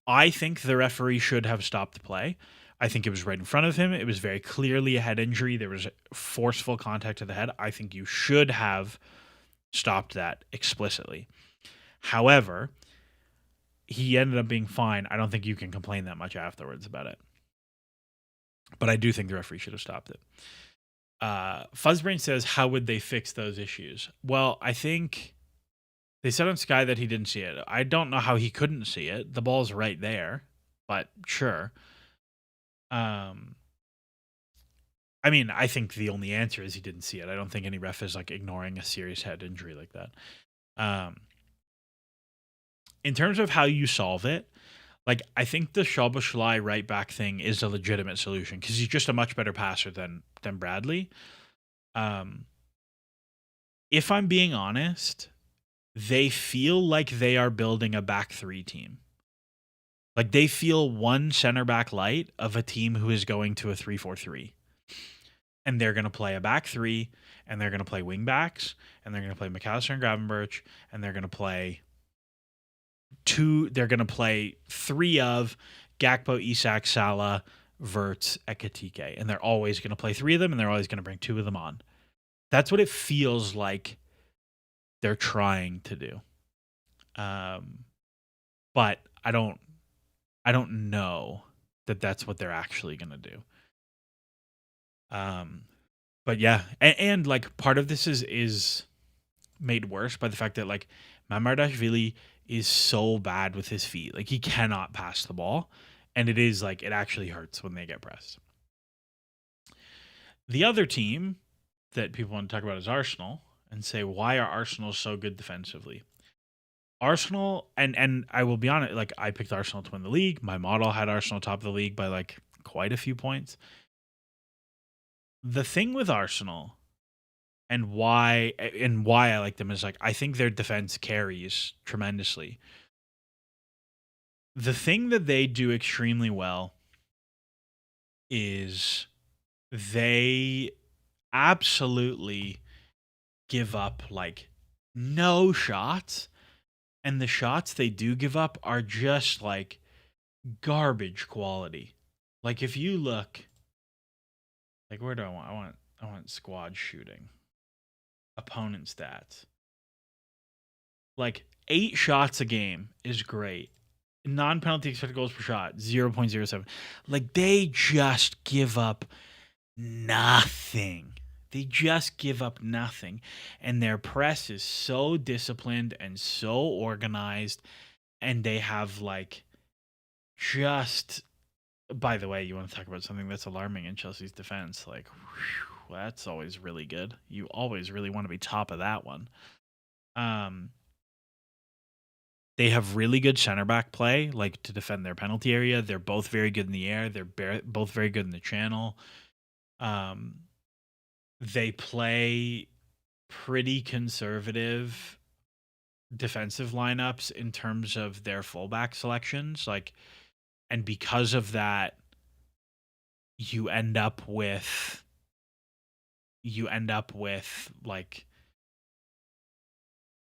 I think the referee should have stopped the play. I think it was right in front of him. It was very clearly a head injury. There was forceful contact to the head. I think you should have stopped that explicitly. However, he ended up being fine. I don't think you can complain that much afterwards about it. But I do think the referee should have stopped it. Fuzzbrain says, how would they fix those issues? Well, I think they said on Sky that he didn't see it. I don't know how he couldn't see it. The ball's right there, but sure. I mean, I think the only answer is he didn't see it. I don't think any ref is ignoring a serious head injury like that. In terms of how you solve it, I think the Chalobah right back thing is a legitimate solution because he's just a much better passer than Bradley. If I'm being honest, they feel like they are building a back three team. They feel one center back light of a team who is going to a 3-4-3. And they're going to play a back three, and they're going to play wing backs, and they're going to play McAllister and Gravenberch, and they're going to play three of Gakpo, Isak, Salah, Wirtz, Ekitike. And they're always going to play three of them, and they're always going to bring two of them on. That's what it feels like they're trying to do. But I don't know that that's what they're actually going to do. But yeah, and part of this is made worse by the fact that Mamardashvili is so bad with his feet. He cannot pass the ball, and it is it actually hurts when they get pressed. The other team that people want to talk about is Arsenal and say, why are Arsenal so good defensively? Arsenal, and I will be honest, I picked Arsenal to win the league. My model had Arsenal top of the league by quite a few points. The thing with Arsenal and why I like them is I think their defense carries tremendously. The thing that they do extremely well is they absolutely give up no shots, and the shots they do give up are just garbage quality. Like if you look, like where do I want? I want squad shooting. Opponent stats. Like 8 shots a game is great. Non-penalty expected goals per shot 0.07. Like they just give up nothing. They just give up nothing. And their press is so disciplined and so organized. And they have like just, by the way, you want to talk about something that's alarming in Chelsea's defense. Like, whew, that's always really good. You always really want to be top of that one. They have really good center back play, like to defend their penalty area. They're both very good in the air. They're both very good in the channel. Um, they play pretty conservative defensive lineups in terms of their fullback selections. Like, and because of that, you end up with like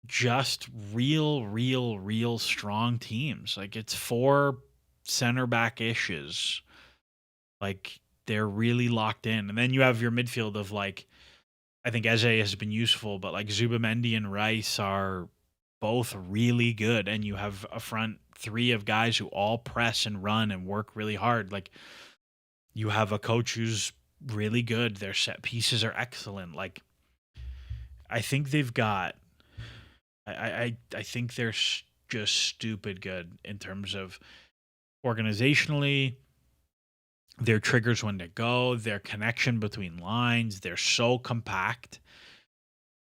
just real strong teams. Like it's 4 center back issues. Like they're really locked in. And then you have your midfield of like, I think Eze has been useful, but like Zubamendi and Rice are both really good. And you have a front 3 of guys who all press and run and work really hard. Like you have a coach who's really good. Their set pieces are excellent. Like I think they've got I think they're just stupid good in terms of organizationally, their triggers when to go, their connection between lines. They're so compact.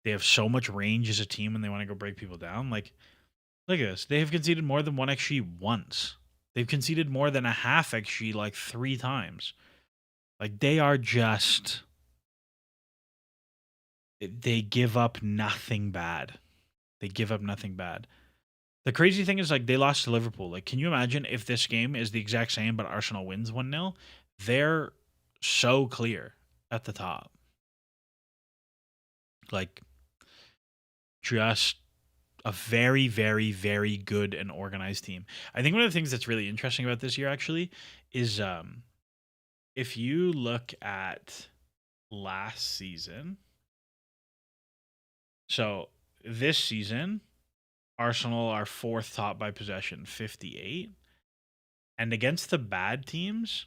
They have so much range as a team when they want to go break people down. Like, look at this. They have conceded more than 1 XG once. They've conceded more than a half XG like 3 times. Like, they are just. They give up nothing bad. They give up nothing bad. The crazy thing is, like, they lost to Liverpool. Like, can you imagine if this game is the exact same, but Arsenal wins 1-0? They're so clear at the top. Like, just a very good and organized team. I think one of the things that's really interesting about this year, actually, is if you look at last season. So, this season, Arsenal are 4th top by possession, 58. And against the bad teams,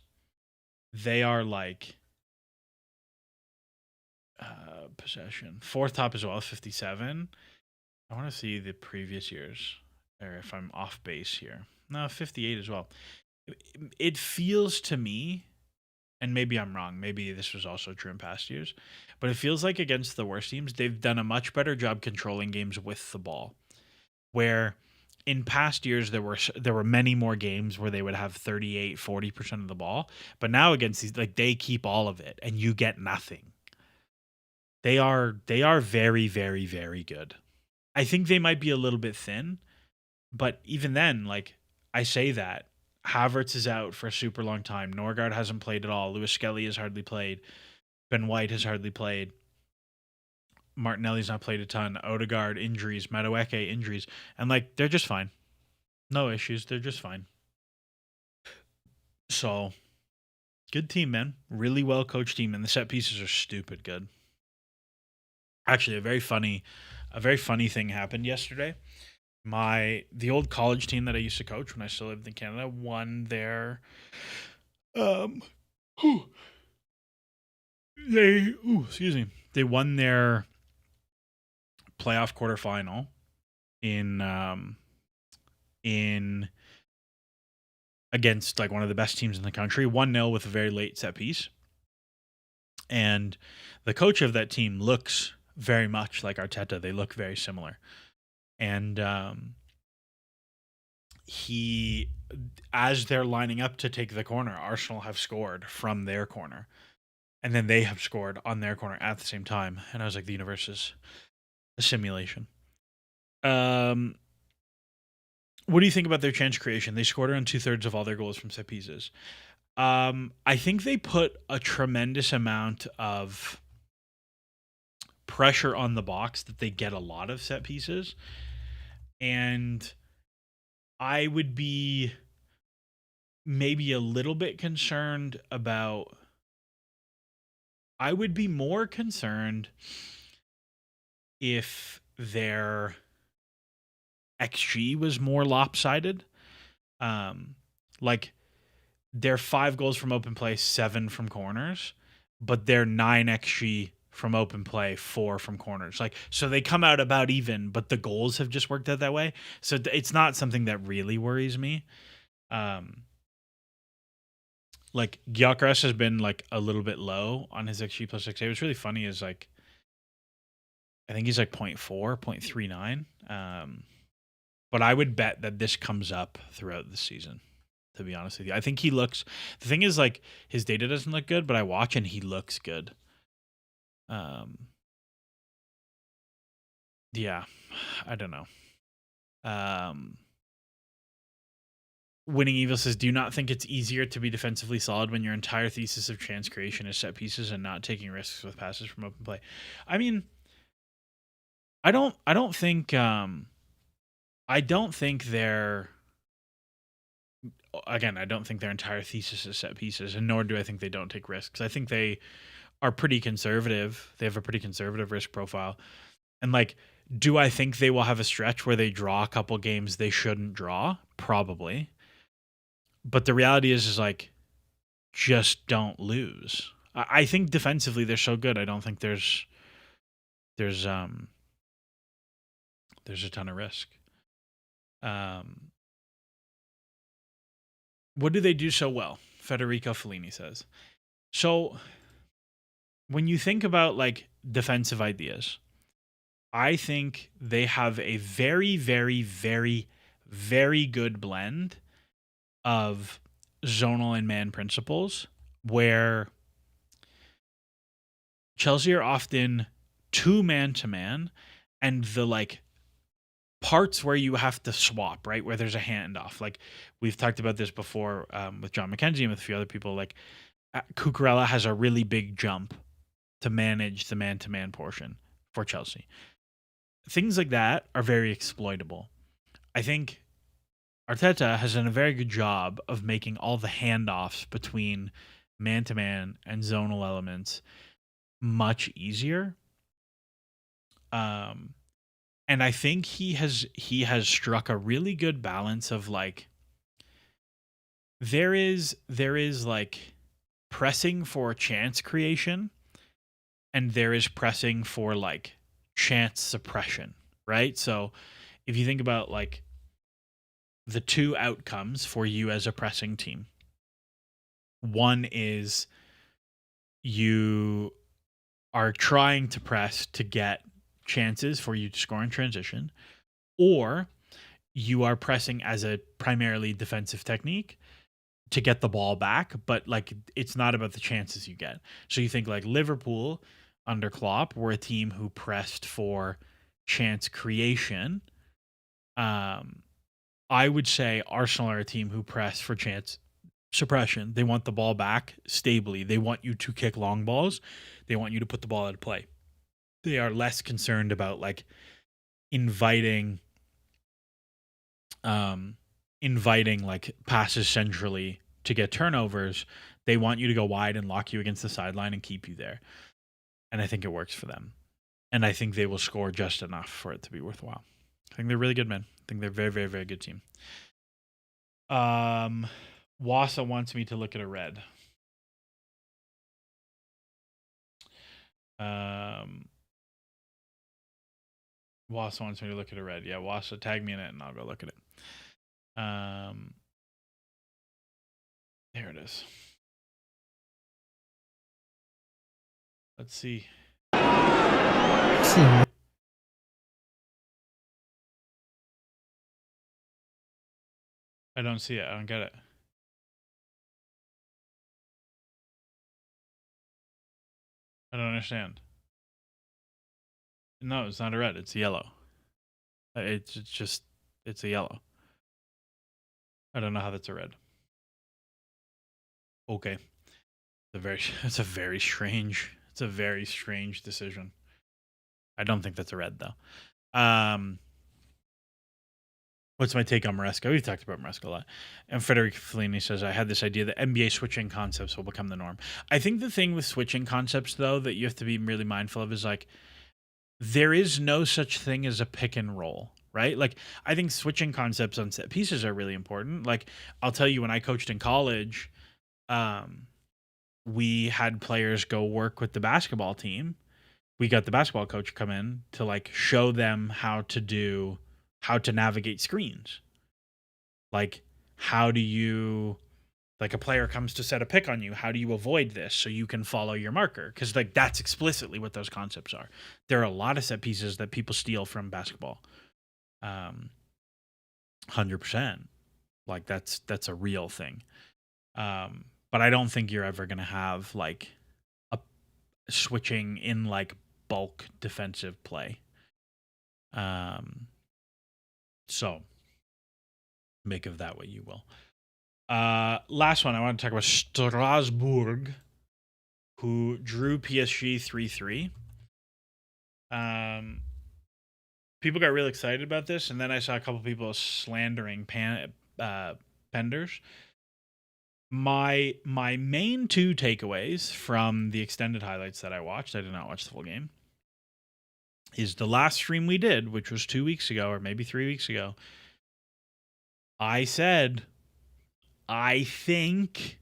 they are like possession 4th top as well, 57. I want to see the previous years, or if I'm off base here. No, 58 as well. It feels to me, and maybe I'm wrong, maybe this was also true in past years, but it feels like against the worst teams, they've done a much better job controlling games with the ball. Where in past years there were many more games where they would have 38-40% of the ball, but now against these, like, they keep all of it and you get nothing. They are very good. I think they might be a little bit thin, but even then, like, I say that Havertz is out for a super long time. Norgard hasn't played at all. Lewis Skelly has hardly played. Ben White has hardly played. Martinelli's not played a ton. Odegaard injuries, Madueke injuries, and like they're just fine. No issues. They're just fine. So, good team, man. Really well coached team, and the set pieces are stupid good. Actually, a very funny thing happened yesterday. The old college team that I used to coach when I still lived in Canada won their they won their playoff quarterfinal in against like one of the best teams in the country, 1-0 with a very late set piece. And the coach of that team looks very much like Arteta. They look very similar. And he, as they're lining up to take the corner, Arsenal have scored from their corner. And then they have scored on their corner at the same time. And I was like, the universe is a simulation. What do you think about their chance creation? They scored around 2/3 of all their goals from set pieces. I think they put a tremendous amount of pressure on the box that they get a lot of set pieces. And I would be maybe a little bit concerned about. I would be more concerned if their XG was more lopsided. Like they're 5 goals from open play, 7 from corners, but they're 9 XG from open play, 4 from corners. Like, so they come out about even, but the goals have just worked out that way. So it's not something that really worries me. Like Gyökeres has been like a little bit low on his XG plus XA. What's really funny is like, I think he's like 0.4, 0.39. But I would bet that this comes up throughout the season, to be honest with you. I think he looks, the thing is like his data doesn't look good, but I watch and he looks good. Yeah, I don't know. Winning Evil says, do you not think it's easier to be defensively solid when your entire thesis of chance creation is set pieces and not taking risks with passes from open play? I mean, I don't think they're, again, I don't think their entire thesis is set pieces, and nor do I think they don't take risks. I think they are pretty conservative. They have a pretty conservative risk profile. And like, do I think they will have a stretch where they draw a couple games they shouldn't draw? Probably. But the reality is like, just don't lose. I think defensively they're so good. I don't think there's a ton of risk. What do they do so well? Federico Fellini says. So when you think about like defensive ideas, I think they have a very, very, very, very good blend of zonal and man principles where Chelsea are often 2 man-to-man, and the like parts where you have to swap, right? Where there's a handoff. Like we've talked about this before with John McKenzie and with a few other people. Like Cucurella has a really big jump to manage the man-to-man portion for Chelsea. Things like that are very exploitable. I think Arteta has done a very good job of making all the handoffs between man-to-man and zonal elements much easier. And I think he has struck a really good balance of like there is like pressing for chance creation and there is pressing for like chance suppression, right? So if you think about like the 2 outcomes for you as a pressing team, one is you are trying to press to get chances for you to score in transition, or you are pressing as a primarily defensive technique to get the ball back, but like it's not about the chances you get. So you think like Liverpool under Klopp were a team who pressed for chance creation. I would say Arsenal are a team who press for chance suppression. They want the ball back stably. They want you to kick long balls. They want you to put the ball out of play. They are less concerned about like inviting like passes centrally to get turnovers. They want you to go wide and lock you against the sideline and keep you there. And I think it works for them. And I think they will score just enough for it to be worthwhile. I think they're really good, man. I think they're a very, very, very good team. Wasa wants me to look at a red. Wasa wants me to look at a red. Yeah, Wasa, tag me in it and I'll go look at it. There it is. Let's see. I don't see it. I don't get it. I don't understand. No, it's not a red. It's a yellow. It's a yellow. I don't know how that's a red. Okay. It's a very strange decision. I don't think that's a red though. What's my take on Maresca? We've talked about Maresca a lot. And Federico Fellini says, I had this idea that NBA switching concepts will become the norm. I think the thing with switching concepts, though, that you have to be really mindful of is like, there is no such thing as a pick and roll, right? Like, I think switching concepts on set pieces are really important. Like, I'll tell you, when I coached in college, we had players go work with the basketball team. We got the basketball coach come in to like show them how to navigate screens. Like, how do you, like, a player comes to set a pick on you, how do you avoid this so you can follow your marker? Because like that's explicitly what those concepts are. There are a lot of set pieces that people steal from basketball. 100%. Like that's a real thing. But I don't think you're ever gonna have like a switching in like bulk defensive play. So make of that what you will. Last one, I want to talk about Strasbourg, who drew PSG 3-3. People got really excited about this, and then I saw a couple people slandering Penders. My main two takeaways from the extended highlights that I watched, I did not watch the full game, is the last stream we did, which was 2 weeks ago or maybe 3 weeks ago. I said, I think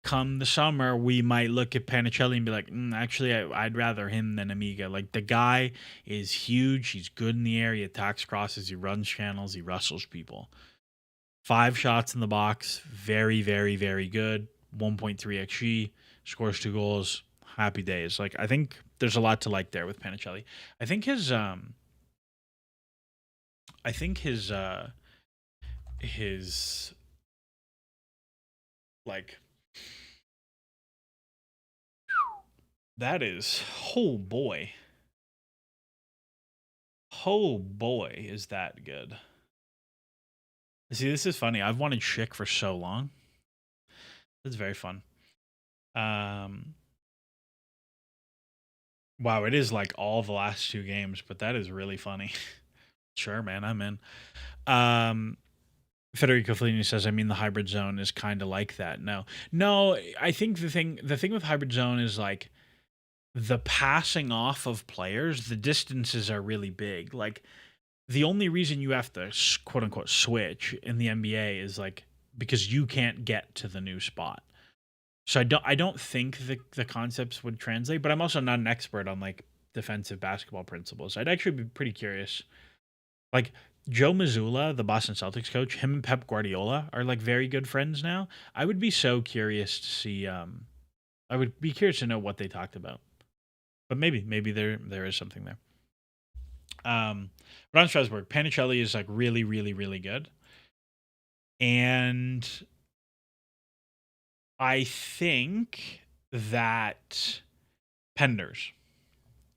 come the summer, we might look at Panicelli and be like, actually, I'd rather him than Amiga. Like, the guy is huge. He's good in the air. He attacks crosses. He runs channels. He wrestles people. 5 shots in the box. Very, very, very good. 1.3 XG. Scores 2 goals. Happy days. Like, I think there's a lot to like there with Panicelli. I think his like, that is, oh boy, is that good. See, this is funny. I've wanted Schick for so long. It's very fun. Wow, it is like all the last 2 games, but that is really funny. Sure, man, I'm in. Federico Fellini says, I mean, the hybrid zone is kind of like that. No, I think the thing with hybrid zone is like the passing off of players, the distances are really big. Like, the only reason you have to quote unquote switch in the NBA is like because you can't get to the new spot. So I don't think the concepts would translate, but I'm also not an expert on like defensive basketball principles. I'd actually be pretty curious. Like, Joe Mazzulla, the Boston Celtics coach, him and Pep Guardiola are like very good friends now. I would be so curious to see. I would be curious to know what they talked about. But maybe there is something there. But on Strasbourg, Panicelli is like really, really, really good. And I think that Penders,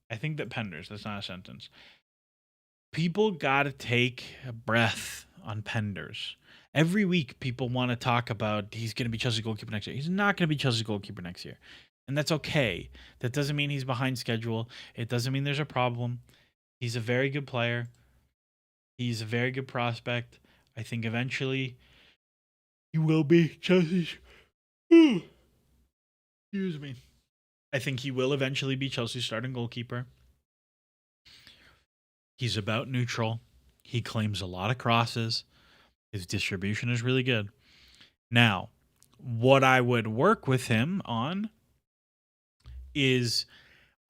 that's not a sentence. People got to take a breath on Penders. Every week, people want to talk about he's going to be Chelsea goalkeeper next year. He's not going to be Chelsea goalkeeper next year. And that's okay. That doesn't mean he's behind schedule. It doesn't mean there's a problem. He's a very good player. He's a very good prospect. I think eventually he will be Chelsea's. Excuse me. I think he will eventually be Chelsea's starting goalkeeper. He's about neutral. He claims a lot of crosses. His distribution is really good. Now, what I would work with him on is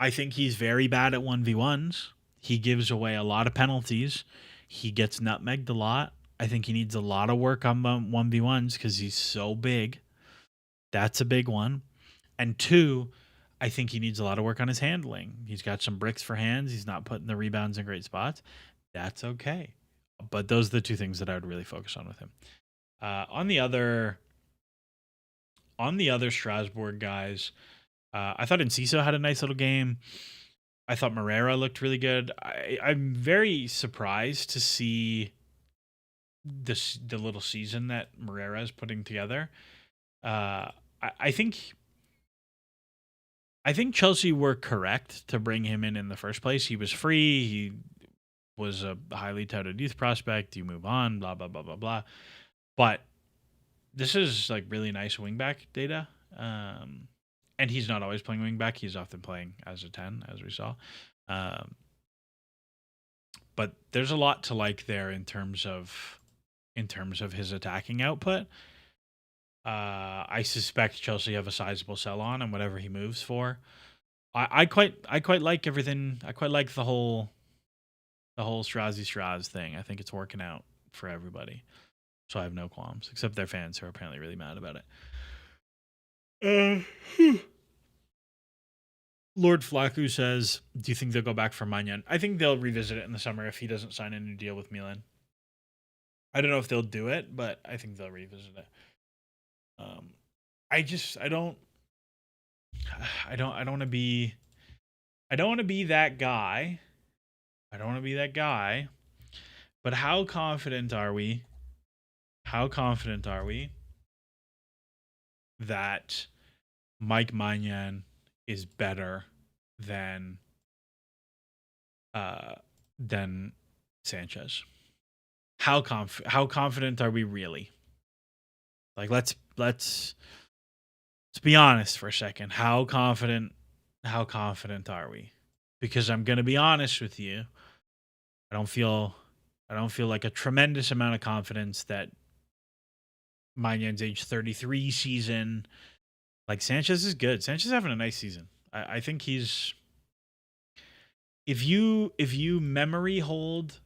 I think he's very bad at 1v1s. He gives away a lot of penalties. He gets nutmegged a lot. I think he needs a lot of work on 1v1s because he's so big. That's a big one. And 2, I think he needs a lot of work on his handling. He's got some bricks for hands. He's not putting the rebounds in great spots. That's okay. But those are the 2 things that I would really focus on with him. On the other Strasbourg guys, I thought Enciso had a nice little game. I thought Moreira looked really good. I'm very surprised to see the little season that Moreira is putting together. I think Chelsea were correct to bring him in the first place. He was free. was a highly touted youth prospect. You move on, blah blah blah blah blah. But this is like really nice wingback data. And he's not always playing wingback. He's often playing as a 10, as we saw. But there's a lot to like there in terms of his attacking output. I suspect Chelsea have a sizable sell on and whatever he moves for. I quite like everything. I quite like the whole Straz thing. I think it's working out for everybody. So I have no qualms, except their fans who are apparently really mad about it. Lord Flaku says, do you think they'll go back for Maignan? I think they'll revisit it in the summer if he doesn't sign a new deal with Milan. I don't know if they'll do it, but I think they'll revisit it. I don't want to be that guy. I don't want to be that guy. But how confident are we? How confident are we that Mike Maignan is better than Sanchez? How confident are we really? Like let's be honest for a second. How confident are we? Because I'm going to be honest with you. I don't feel like a tremendous amount of confidence that Maignan age 33 season. Like Sanchez is good. Sanchez is having a nice season. I think he's. If you memory hold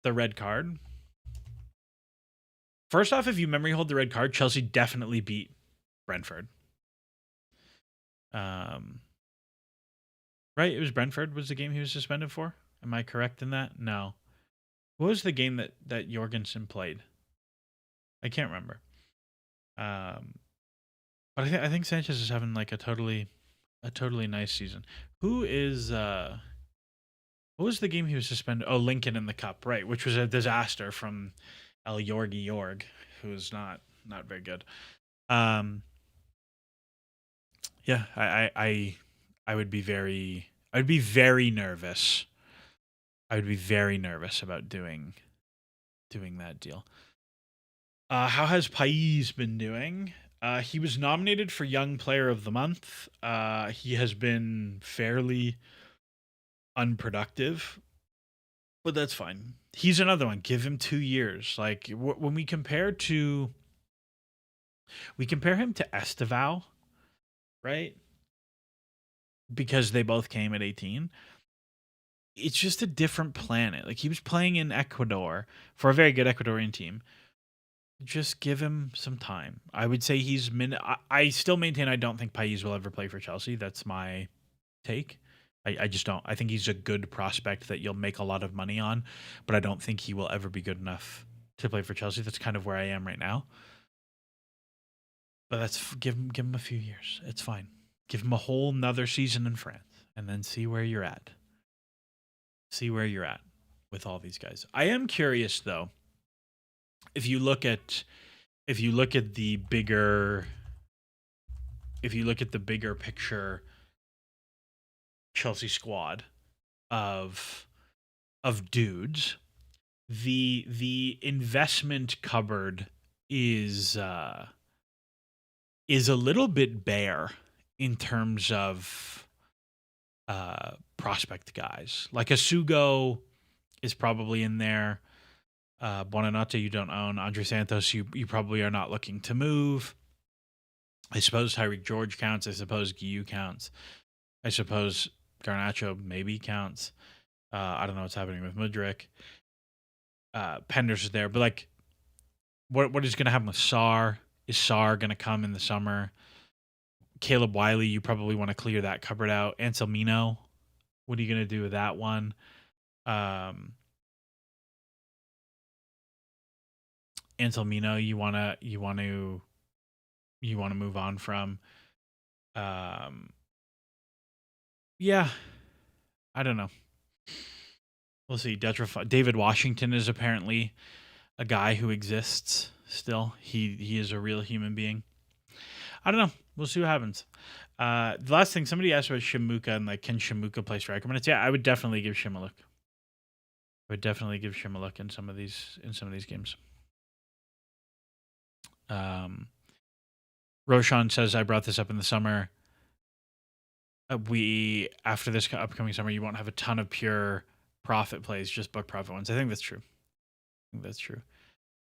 the red card. First off, if you memory hold the red card, Chelsea definitely beat Brentford. Right? It was Brentford was the game he was suspended for. Am I correct in that? No. What was the game that Jorgensen played? I can't remember. But I think Sanchez is having like a totally nice season. Who is what was the game he was suspended? Oh, Lincoln in the Cup, right? Which was a disaster from El Jorg, who's not very good. Yeah, I would be very nervous. I would be very nervous about doing that deal. How has Pais been doing? He was nominated for Young Player of the Month. He has been fairly unproductive, but that's fine. He's another one. Give him 2 years. Like when we compare him to Esteval, right? Because they both came at 18. It's just a different planet. Like he was playing in Ecuador for a very good Ecuadorian team. Just give him some time. I would say I still maintain I don't think Pais will ever play for Chelsea. That's my take. I just don't. I think he's a good prospect that you'll make a lot of money on, but I don't think he will ever be good enough to play for Chelsea. That's kind of where I am right now. But that's give him a few years. It's fine. Give him a whole nother season in France and then see where you're at. See where you're at with all these guys. I am curious though. If you look at the bigger picture Chelsea squad of dudes, the investment cupboard is a little bit bare in terms of prospect guys. Like Asugo is probably in there. Buonanotte you don't own. Andre Santos you probably are not looking to move. I suppose Tyreek George counts. I suppose Guiu counts. I suppose Garnacho maybe counts. I don't know what's happening with Mudryk. Penders is there, but like, what is going to happen with Sarr? Is Sarr going to come in the summer? Caleb Wiley, you probably want to clear that cupboard out. Anselmino, what are you going to do with that one? Anselmino, you want to move on from. Yeah, I don't know. We'll see. David Washington is apparently a guy who exists still. He is a real human being. I don't know. We'll see what happens. The last thing, somebody asked about Shimuka and like, can Shimuka play striker minutes? Yeah, I would definitely give Shim a look. I would definitely give Shim a look in some of these games. Roshan says, I brought this up in the summer. We after this upcoming summer, you won't have a ton of pure profit plays, just book profit ones. I think that's true.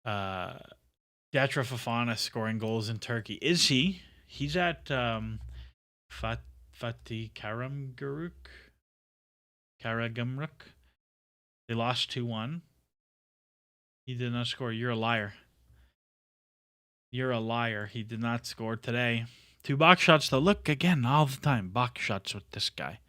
Datra Fofana scoring goals in Turkey. Is he? He's at Fatih Karagümrük. They lost 2-1. He did not score. You're a liar. You're a liar. He did not score today. 2 box shots, though. Look, again, all the time. Box shots with this guy.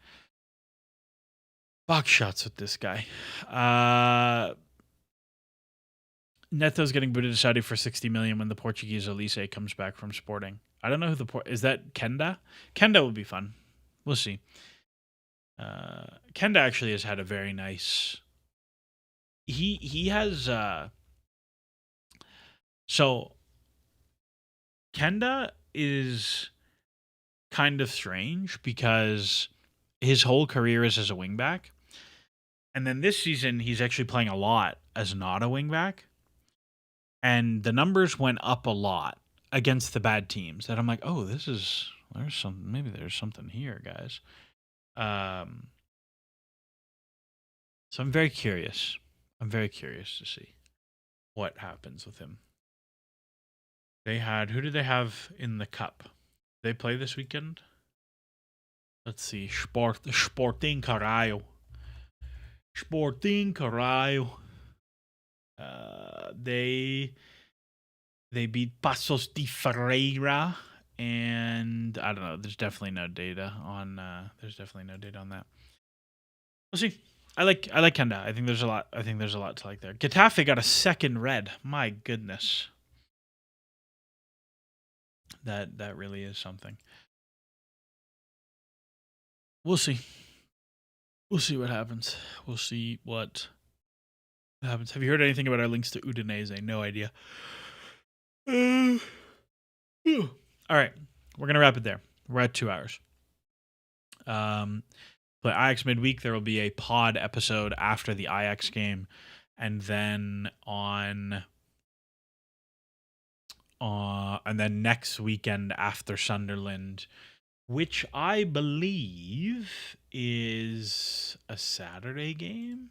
Neto's getting booted to Saudi for 60 million when the Portuguese Elise comes back from Sporting. I don't know who is that Kenda? Kenda will be fun. We'll see. Kenda actually has had a very nice. He has so Kenda is kind of strange because his whole career is as a wingback. And then this season, he's actually playing a lot as not a wingback. And the numbers went up a lot against the bad teams. That I'm like, oh, maybe there's something here, guys. So I'm very curious. To see what happens with him. Who did they have in the cup? They play this weekend? Let's see. Sporting Caralho. They beat Passos de Ferreira, and I don't know. There's definitely no data on that. We'll see. I like Kenda. I think there's a lot to like there. Getafe got a second red. My goodness. That really is something. We'll see. We'll see what happens. Have you heard anything about our links to Udinese? No idea. All right. We're going to wrap it there. We're at 2 hours. But Ajax midweek, there will be a pod episode after the Ajax game. And then and then next weekend after Sunderland, which I believe is a Saturday game.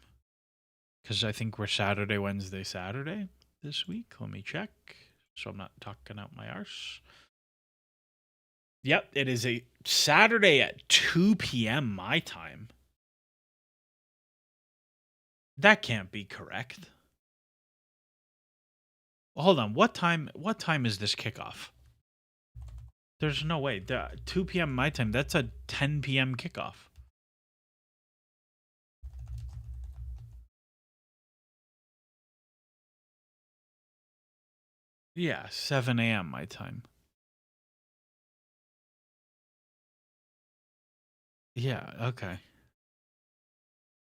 Because I think we're Saturday, Wednesday, Saturday this week. Let me check. So I'm not talking out my arse. Yep, it is a Saturday at 2 p.m. my time. That can't be correct. Well, hold on. What time is this kickoff? There's no way. 2 p.m. my time. That's a 10 p.m. kickoff. Yeah, 7 a.m. my time. Yeah, okay.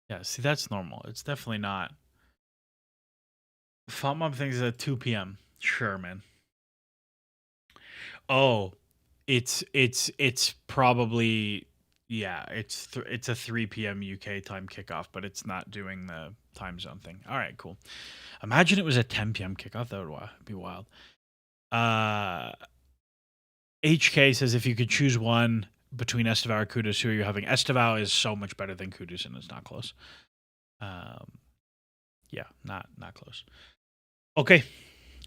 Yeah, see, that's normal. It's definitely not. Mom thinks it's at 2 p.m. Sure, man. Oh, it's probably, yeah, it's a 3 p.m. UK time kickoff, but it's not doing the time zone thing. All right, cool. Imagine it was a 10 p.m. kickoff. That would be wild. HK says if you could choose one between Estevao or Kudus, who are you having? Estevao is so much better than Kudus, and it's not close. Yeah, not close. Okay.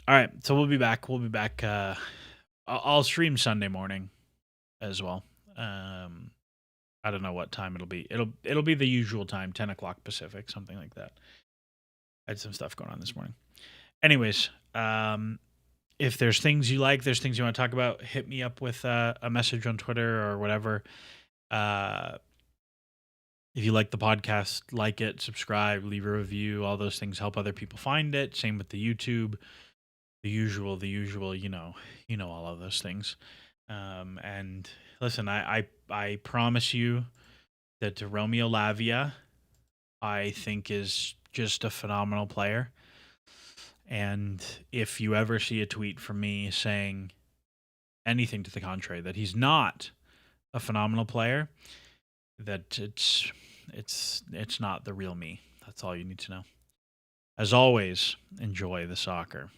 All right. So we'll be back. I'll stream Sunday morning as well. I don't know what time it'll be. It'll be the usual time, 10 o'clock Pacific, something like that. I had some stuff going on this morning. Anyways, if there's things you like, there's things you want to talk about, hit me up with a message on Twitter or whatever. If you like the podcast, like it, subscribe, leave a review. All those things help other people find it. Same with the YouTube. The usual, you know all of those things. And listen, I promise you that Romeo Lavia, I think, is just a phenomenal player. And if you ever see a tweet from me saying anything to the contrary, that he's not a phenomenal player, that it's not the real me. That's all you need to know. As always, enjoy the soccer.